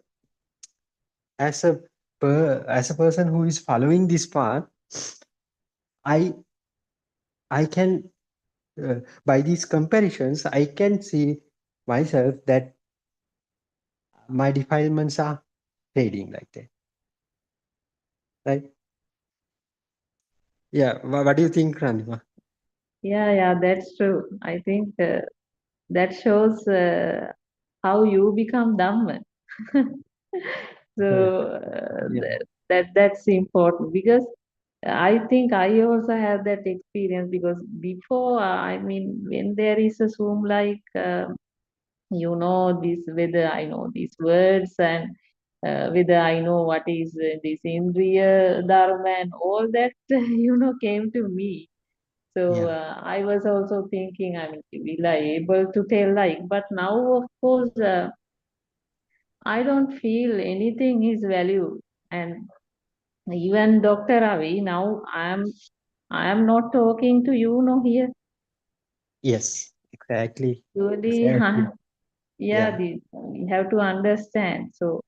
as a as a person who is following this path, I I can by these comparisons I can see myself that my defilements are fading like that. Right? Yeah. What do you think, Ranima? Yeah, that's true. I think that shows. how you become Dhamma. So Yeah. Yeah. that's important, because I think I also have that experience, because before, I mean, when there is a Zoom, like, this, whether I know these words, and whether I know what is this Indriya Dharma and all that, came to me. So Yeah. I was also thinking, I mean, will I able to tell, like, but now, of course, I don't feel anything is value. And even Dr. Ravi, now I am not talking to you, no, here. Yes. Exactly. Really, Exactly. yeah, Yeah. we have to understand. So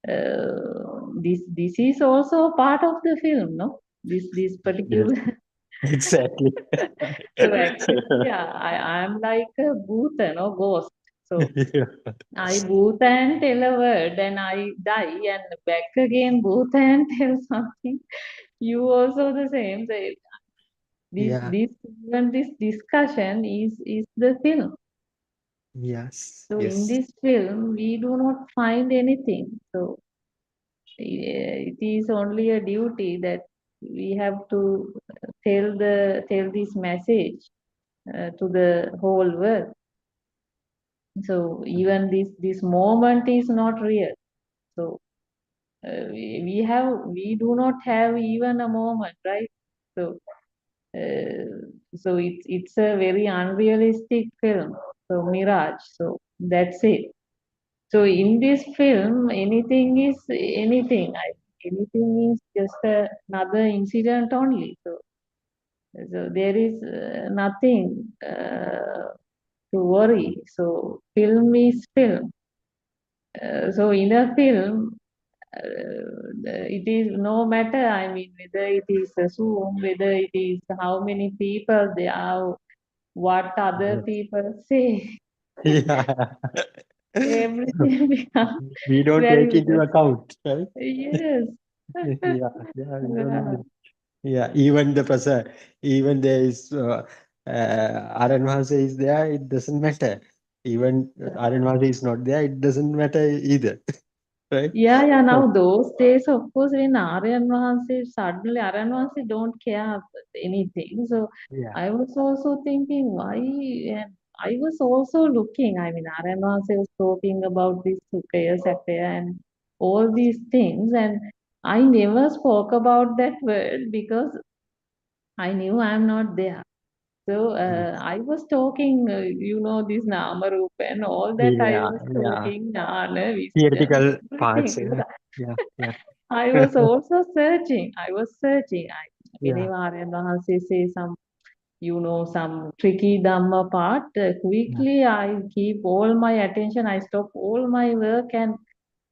this is also a part of the film, no? This Yes. particular. Exactly. So actually, yeah, I am like a bhoot, no, ghost. So Yeah. I bhoot and tell a word, and I die, and back again bhoot and tell something. You also the same. So this Yeah. this even this discussion is the film. Yes. So in Yes. this film, we do not find anything. So it is only a duty that we have to tell this message to the whole world. So even this moment is not real. So we do not have even a moment, right? So it's a very unrealistic film. So Mirage. So that's it. So in this film, anything is anything. Anything is just another incident only. So there is nothing to worry. So film is film. So in a film, it is no matter. I mean, whether it is a Zoom, whether it is how many people there are, what other Yes. people say, Yeah. everything becomes We don't take into valuable. account, right? Yes. Yeah. Yeah. We don't Yeah. know. Yeah. Even the person, even there is Aryan Vahasa is there, it doesn't matter. Even Aryan Vahasa is not there, it doesn't matter either, right? Yeah, yeah. Now those days, of course, when Aryan Vahansi, suddenly Aryan Vahansi don't care anything. So Yeah. I was also thinking, why? And I was also looking. I mean, Aryan Vahansi was talking about this Sukhaya, Sakaya, and all these things, and I never spoke about that word because I knew I'm not there. So I was talking, this Namarup and all that. I Yeah. was Yeah. talking, Jnana, wisdom, Theoretical parts. everything. Yeah. Yeah. I was also searching. I was searching. Yeah. Whenever Aryan Maharshi say some tricky Dhamma part, Yeah. quickly I keep all my attention. I stop all my work, and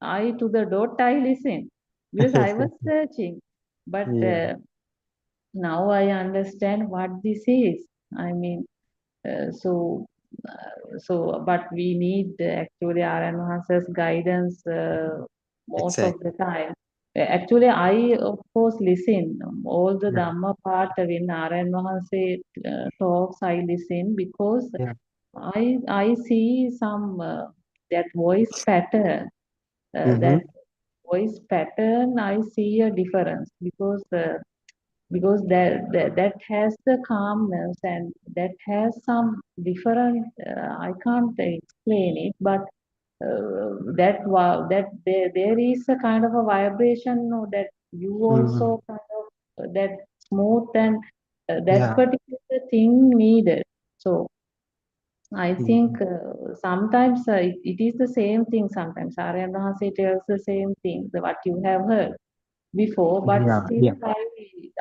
I to the dot I listen, because I was searching. But Yeah. now I understand what this is. I mean, uh, so, but we need actually Aryan Maharsh's guidance most of the Exactly. time. Actually, I of course listen all the Yeah. Dhamma part when Aryan Maharshi talks. I listen because Yeah. I see some that voice pattern. Mm-hmm. That voice pattern, I see a difference, because that has the calmness, and that has some different, I can't explain it, but that there is a kind of a vibration, that you Mm-hmm. also kind of that smooth, and that Yeah. particular thing needed. So I Yeah. think sometimes it is the same thing. Sometimes Aryan Mahasi tells the same thing what you have heard before, but Yeah. still Yeah.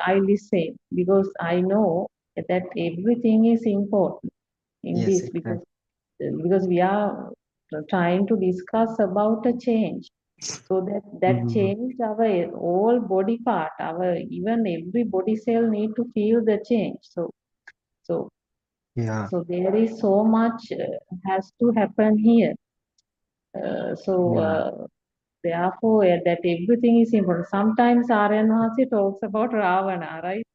I listen, because I know that everything is important in Yes. this, Exactly. because we are trying to discuss about a change, so that Mm-hmm. change, our all body part, our even every body cell need to feel the change. So Yeah. so there is so much has to happen here. So Yeah. therefore, that everything is important. Sometimes Aryan Mahasi talks about Ravana, right?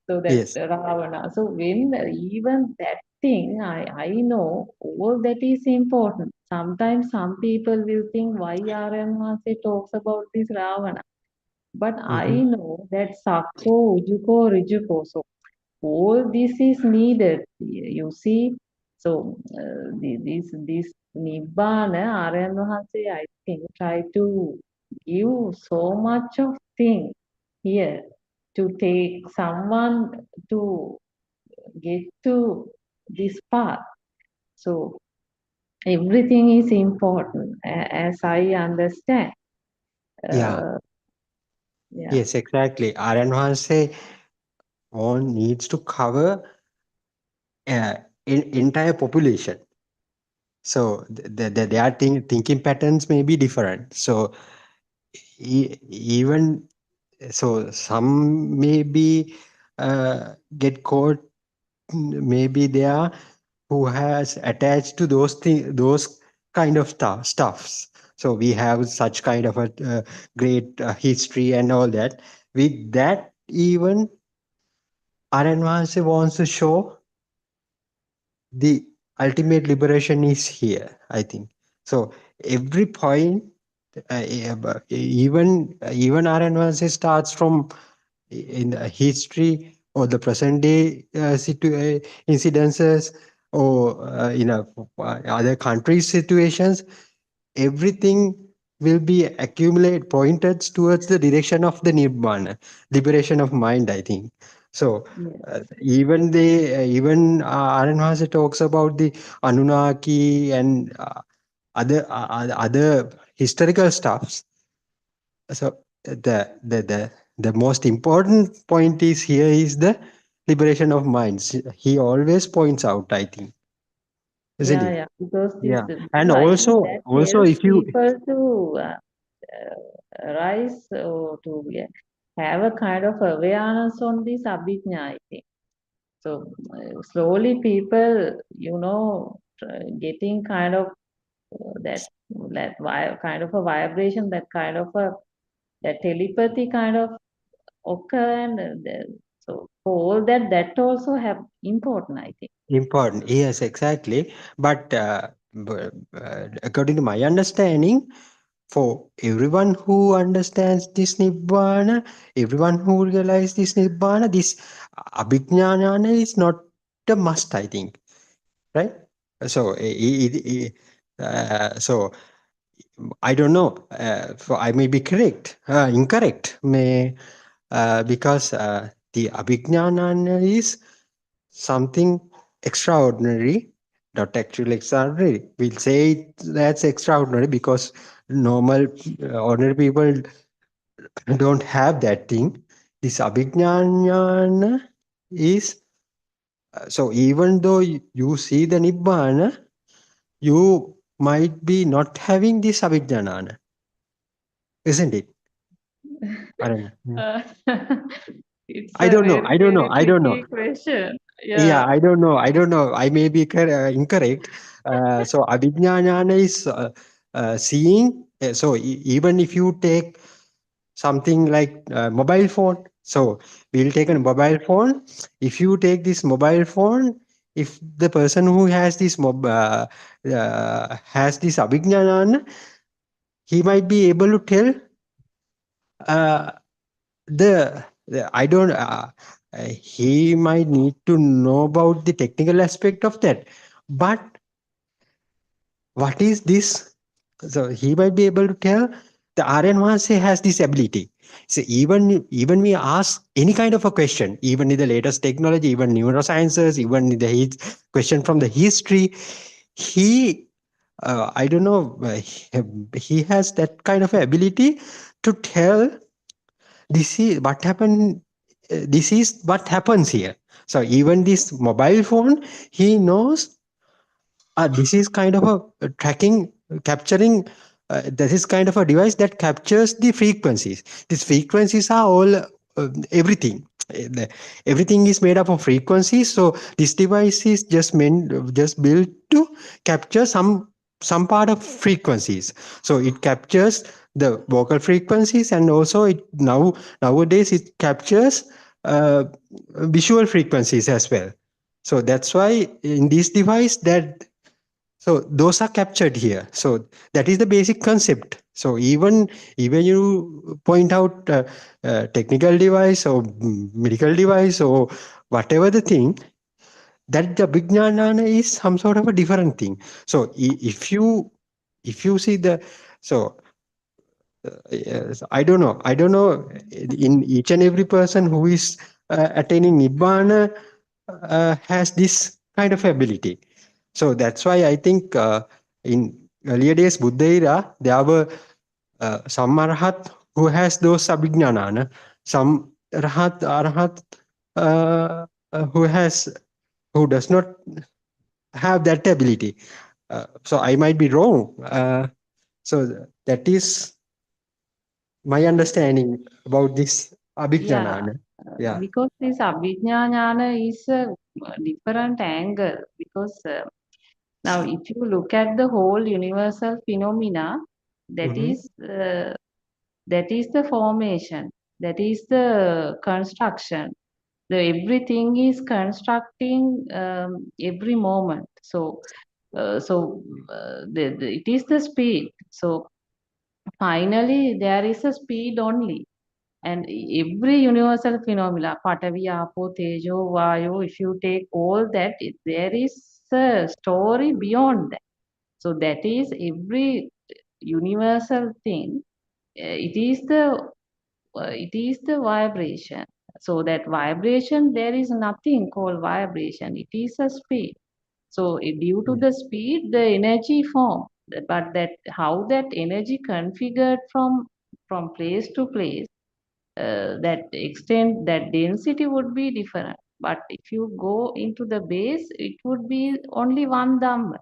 So that Yes. Ravana. So when even that thing, I know all that is important. Sometimes some people will think why Aryanvase talks about this Ravana. But I Mhm. know that Sakko, Ujuko, Rijuko. So all this is needed. You see, so this Nibbana, Aryan Vahanse, I think, try to give so much of thing here to take someone to get to this path. So everything is important, as I understand. Yeah, Uh, yeah, yes, exactly. Aranwanse on needs to cover uh, entire population. So their thinking patterns may be different. So even so, some maybe get caught. Maybe they are who has attached to those kind of stuffs. So we have such kind of a great history and all that. With that, even Aranvase wants to show the ultimate liberation is here, I think. So every point, even Aranvase starts from in the history or the present day incidences, or other countries situations. Everything will be accumulate pointed towards the direction of the nirvana, liberation of mind, I think. So yes, Aranhase talks about the Anunnaki and other historical stuffs. So the most important point is here is the liberation of minds. He always points out, I think, isn't yeah, it? yeah. Because Yeah, because and I think that also helps if you people to rise or to have a kind of awareness on this abhijna, I think. So slowly people, getting kind of kind of a vibration, that kind of a that telepathy kind of occur, and so for all that, that also have important, I think. important, yes, exactly. But according to my understanding, for everyone who understands this nibbana, everyone who realizes this nibbana, this abhijnana is not a must, I think, right? So so I don't know. So I may be incorrect, may because the abhijnana is something extraordinary, not actually extraordinary. We'll say that's extraordinary because normal, ordinary people don't have that thing. This abhijnana is so even though you see the nibbana, you might be not having this abhijnana, isn't it? I don't know. Uh, it's I a don't know. very, I don't know. very I don't know. tricky question. Yeah, Yeah. I don't know. I don't know. I may be incorrect. So abhijnana is seeing. So even if you take something like mobile phone, so we'll take a mobile phone. If you take this mobile phone, if the person who has has this abhijnana, he might be able to tell uh, the I don't. He might need to know about the technical aspect of that, but what is this? So he might be able to tell the RNVC has this ability. So even we ask any kind of a question, even in the latest technology, even neurosciences, even in the question from the history, he I don't know, he has that kind of ability to tell this is what happened. This is what happens here. So even this mobile phone, he knows this is kind of a tracking, capturing. This is kind of a device that captures the frequencies. These frequencies are all everything. Everything is made up of frequencies. So this device is just built to capture some part of frequencies. So it captures the vocal frequencies, and also nowadays it captures uh, visual frequencies as well. So that's why in this device that, so those are captured here. So that is the basic concept. So even you point out technical device or medical device or whatever the thing, that the vijnana is some sort of a different thing. So if you see the, so yes, I don't know in each and every person who is attaining nibbana has this kind of ability. So that's why I think in earlier days Buddha era there were some arahat who has those abhignana, some arahat who does not have that ability. So I might be wrong. So that is my understanding about this Yeah, abhignana. Yeah. because this Abhijnana is a different angle. Because now, if you look at the whole universal phenomena, that Mm-hmm. is uh, that is the formation, that is the construction. The everything is constructing every moment. It is the speed. So finally, there is a speed only. And every universal phenomena, Patavi, Apo, Tejo, Vayu, if you take all that, there is a story beyond that. So that is every universal thing. It is the vibration. So that vibration, there is nothing called vibration. It is a speed. So due to Yeah. the speed, the energy form. But that how that energy configured from place to place, that extent, that density would be different. But if you go into the base, it would be only one Dhamma.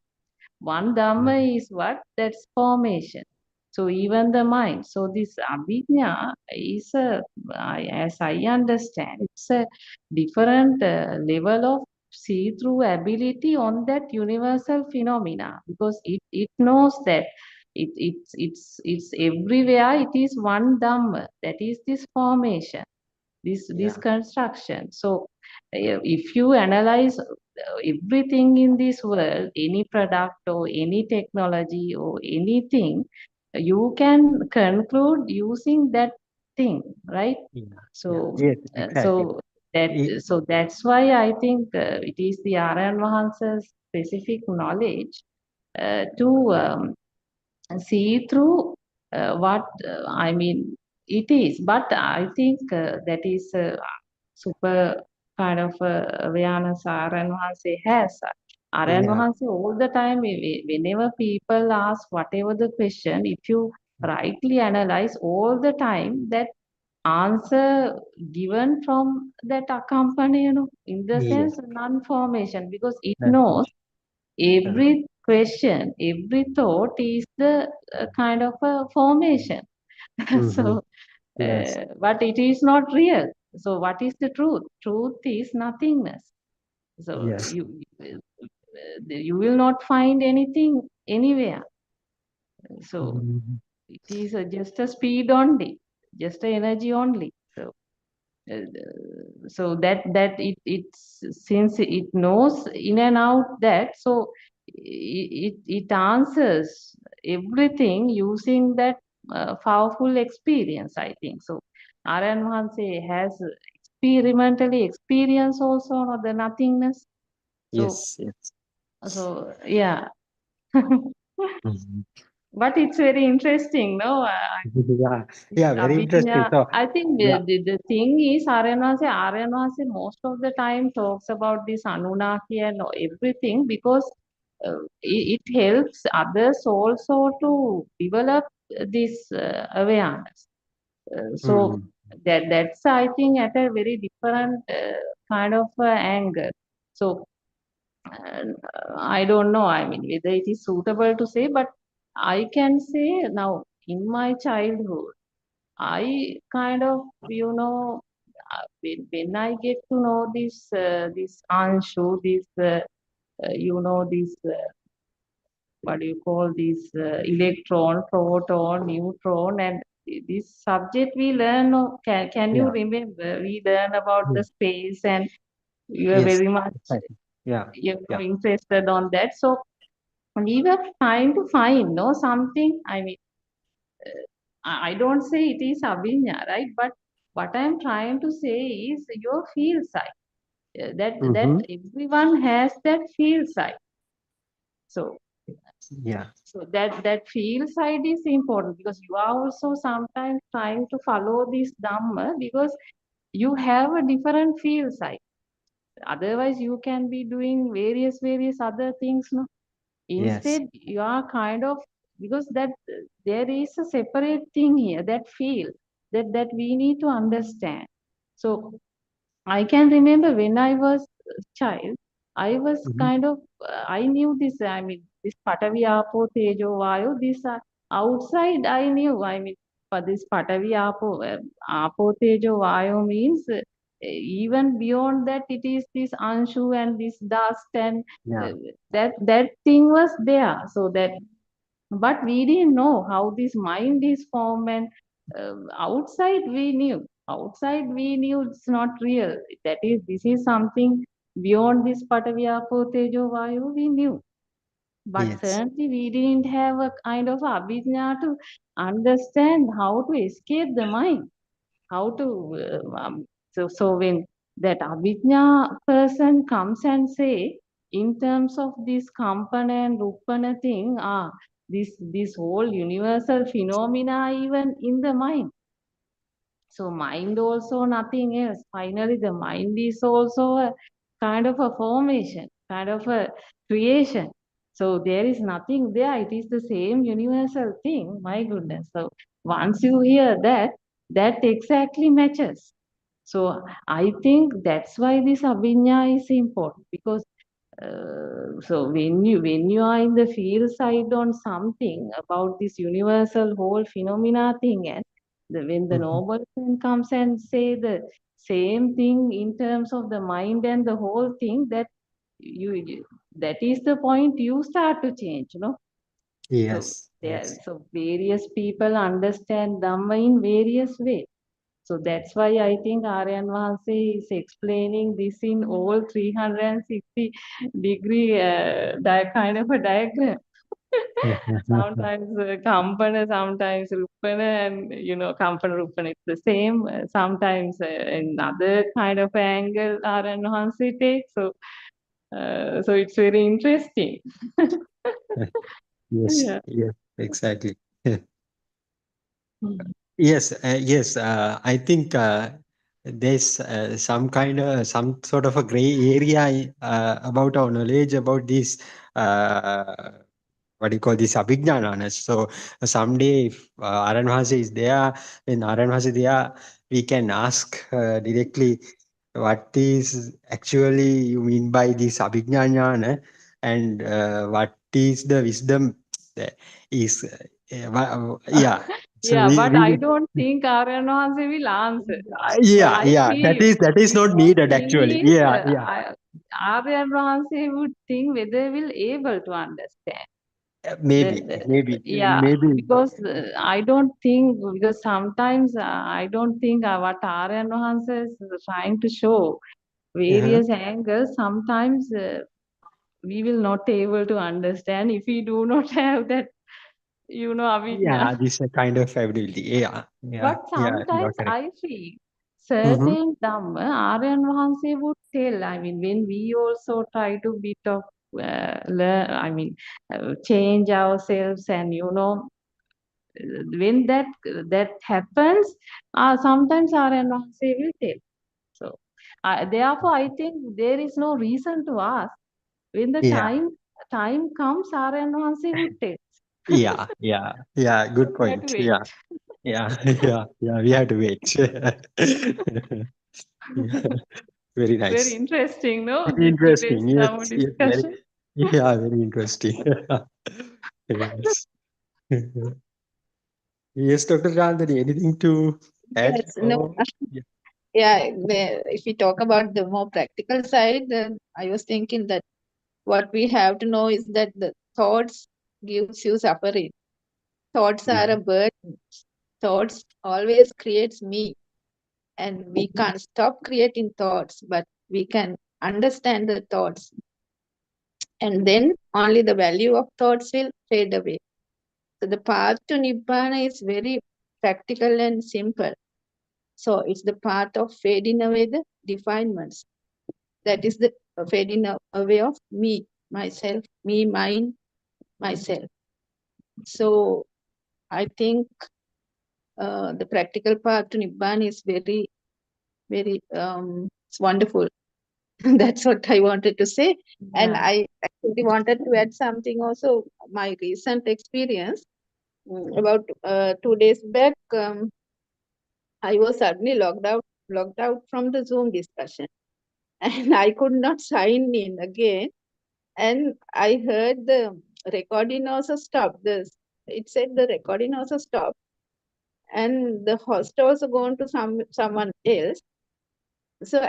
One Dhamma is what? That's formation. So even the mind. So this Abhijna is as I understand, it's a different level of see-through ability on that universal phenomena, because it knows that it's everywhere. It is one Dhamma. That is this formation, this Yeah. construction. So if you analyze everything in this world, any product or any technology or anything, you can conclude using that thing, right? Yeah. Yeah. So Yes. Exactly. I- so that's why I think it is the Aryan Mahansa's specific knowledge to see through what I mean it is. But I think that is super kind of awareness Aryan Mahansa has. Aryan Yeah. Mahansa all the time, whenever people ask whatever the question, if you rightly analyze all the time, that answer given from that accompany, in the Yes. sense non-formation, because it That's knows uh, every question, every thought is the kind of a formation. mm-hmm. So, Yes. but it is not real. So, what is the truth? Truth is nothingness. So, Yes. you will not find anything anywhere. So, Mhm. it is just a speed only, just a energy only. So, uh, so that it's since it knows in and out that, so it answers everything using that powerful experience, I think. So Aryan Mahanse has experimentally experience also of the nothingness. So Yes. Yes. yeah. Mhm. But it's very interesting, no? Yeah. This Yeah. Very interesting. Abhijna, So I think yeah. the thing is, Aryanwase most of the time talks about this Anunnaki and everything, because it helps others also to develop this awareness. So Mhm. that's, I think, at a very different kind of angle. So I don't know, I mean, whether it is suitable to say, but I can say now, in my childhood, I kind of, when I get to know this Anshu, this what do you call this electron, proton, neutron, and this subject we learn. Can you Yeah. remember? We learn about the Yes. space, and you are Yes. very much Exactly. Yeah. Yeah. interested on that. So we were trying to find, no, something. I mean, I don't say it is Abhinya, right? But what I'm trying to say is your field side. That Mm-hmm. everyone has that field side. So Yeah. that field side is important because you are also sometimes trying to follow this Dhamma because you have a different field side. Otherwise, you can be doing various other things, no? Yes. Instead, you are kind of, because that there is a separate thing here, that feel that we need to understand. So I can remember when I was a child, I was Mm-hmm. kind of, I knew this, I mean, this Patavi Apo Tejo Vayu, this outside I knew, I mean, for this Patavi Apo Tejo Vayu means even beyond that, it is this Anshu and this dust and Yeah. uh, that thing was there. So that, but we didn't know how this mind is formed, and outside we knew it's not real, that is, this is something beyond this Pataviyapo Tejo Vayu, we knew, but Yes. certainly we didn't have a kind of abhijna to understand how to escape the mind, how to so when that abhijna person comes and say, in terms of this kampana and rupana thing, this whole universal phenomena even in the mind. So mind also nothing else. Finally, the mind is also a kind of a formation, kind of a creation. So there is nothing there. It is the same universal thing. My goodness. So once you hear that, that exactly matches. So I think that's why this abhinya is important, because so when you are in the field side on something about this universal whole phenomena thing, and when the Mm-hmm. noble person comes and say the same thing in terms of the mind and the whole thing, that that is the point you start to change, you know. So Yes. there, Yes. so various people understand Dhamma in various ways. So that's why I think Aryan Vahanse is explaining this in all 360 degree kind of a diagram. Sometimes Kampana, sometimes Rupana, and Kampana Rupana, it's the same. Sometimes another kind of angle Aryan Vahanse takes. So it's very interesting. Yes. Yeah. Yes. Exactly. Yes, yes. I think there's some sort of a gray area about our knowledge about this. What do you call this abhijnana. So someday, if Aranvasi is there, when Aranvasi is there, we can ask directly what is actually you mean by this abhijnana, and what is the wisdom that is. Yeah. So Yeah, but we I will. don't think Aryan Vahanse will answer. What Yeah, I yeah. feel, That is not your needed thing actually. is, Yeah, yeah. Aryan Vahanse would think whether we'll able to understand. Maybe, Yeah, maybe. because I don't think, because sometimes I don't think what Aryan Vahanse is trying to show Uh-huh. various angles. Sometimes we will not able to understand if we do not have that, Yeah, avijna. this is a kind of ability. Yeah, yeah, But yeah. You are sometimes correct. I feel Mm-hmm. certain Dhamma, Aryan Vahanse would tell. I mean, when we also try to bit of learn, I mean, change ourselves, and when that happens, sometimes Aryan Vahanse will tell. So, therefore, I think there is no reason to ask. When the Yeah, time comes, Aryan Vahanse would tell. yeah, yeah, yeah. So Good we have to point. wait. Yeah, yeah, yeah, yeah. We have to wait. Yeah. Very Very nice. interesting, no? Very This details interesting. Yes, Dhamma yes. Very. discussion. Yeah, very interesting. Yes. Yes, Dr. Chandani, anything to add? Yes, no, Oh, yeah. yeah, if we talk about the more practical side, then I was thinking that what we have to know is that the thoughts gives you suffering. Thoughts are a Mhm. burden. Thoughts always creates me, and we can't stop creating thoughts, but we can understand the thoughts. and then only the value of thoughts will fade away. So the path to Nibbana is very practical and simple. So it's the path of fading away the defilements. That is the fading away of me, myself, me, mine, myself. So I think the practical path to Nibbana is very, very it's wonderful. That's what I wanted to say. And Yeah. I actually wanted to add something also. My recent experience about 2 days back, I was suddenly logged out from the Zoom discussion, and I could not sign in again. And I heard the recording also stopped. It said the recording also stopped, and the host also gone to someone else. So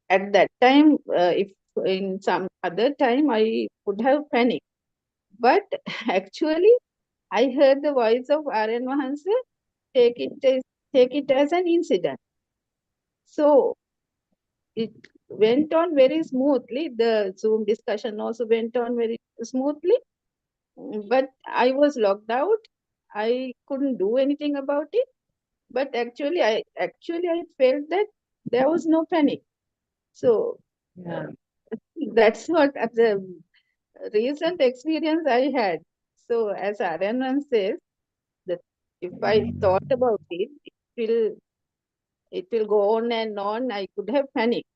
at that time, if in some other time I would have panicked, but actually I heard the voice of Aryan Mahansa, take it as take it as an incident. So it went on very smoothly. The Zoom discussion also went on very smoothly, but I was locked out. I couldn't do anything about it. But actually I felt that there was no panic. So Yeah. that's what the recent experience I had. So as Aryanan says, that if I thought about it, it will go on and on. I could have panicked,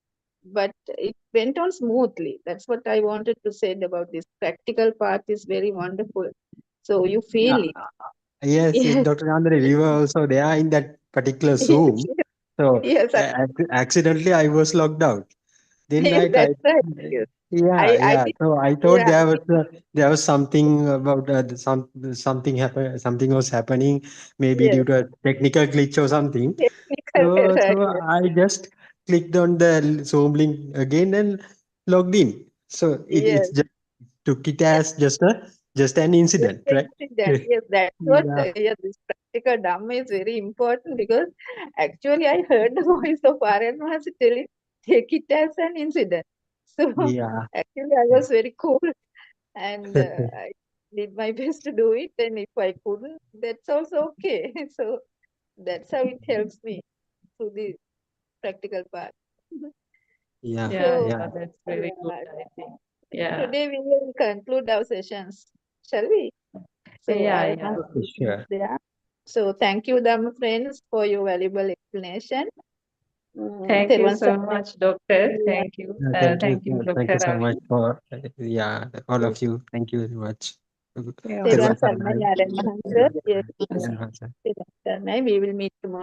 but it went on smoothly. That's what I wanted to say about this. Practical part is very wonderful. So you Yeah. feel it. Yes, yes, Yes, Dr. Andre, we were also there in that particular Zoom. yes, So yes, accidentally I was logged out. Then yes, I that's tried. right. Yes. Yeah. I did, So I thought yeah, there was something about something was happening, maybe yes, due to a technical glitch or something. technical So error, yes, I just clicked on the Zoom link again and logged in. So yes. it's just took it as just an Just incident, the right? incident. Yes, that's what, Yeah. yeah, this practical Dhamma is very important because actually I heard the voice of Aryan Maharaj telling, take it as an incident. So Yeah. actually I was very cool and I did my best to do it. And if I couldn't, that's also okay. So that's how it helps me through the practical part. Yeah. Yeah, So yeah, that's very good, yeah, I think. Yeah. today we will conclude our sessions, shall we? So Yeah, I yeah. must Okay, sure. there. So thank you, Dhamma friends, for your valuable explanation. Thank you Thirvan so much, doctor. Sannaya, Thank you. Thank you. Thank you, Thank you Dr. so Ravi. much for, yeah, all of you. Thank you very much. Yeah, Thirvan Thiruvara welcome. Saranai. Sannaya, Aran Mahansa. Yes, Yeah. Thirvan Sannaya. We will meet tomorrow.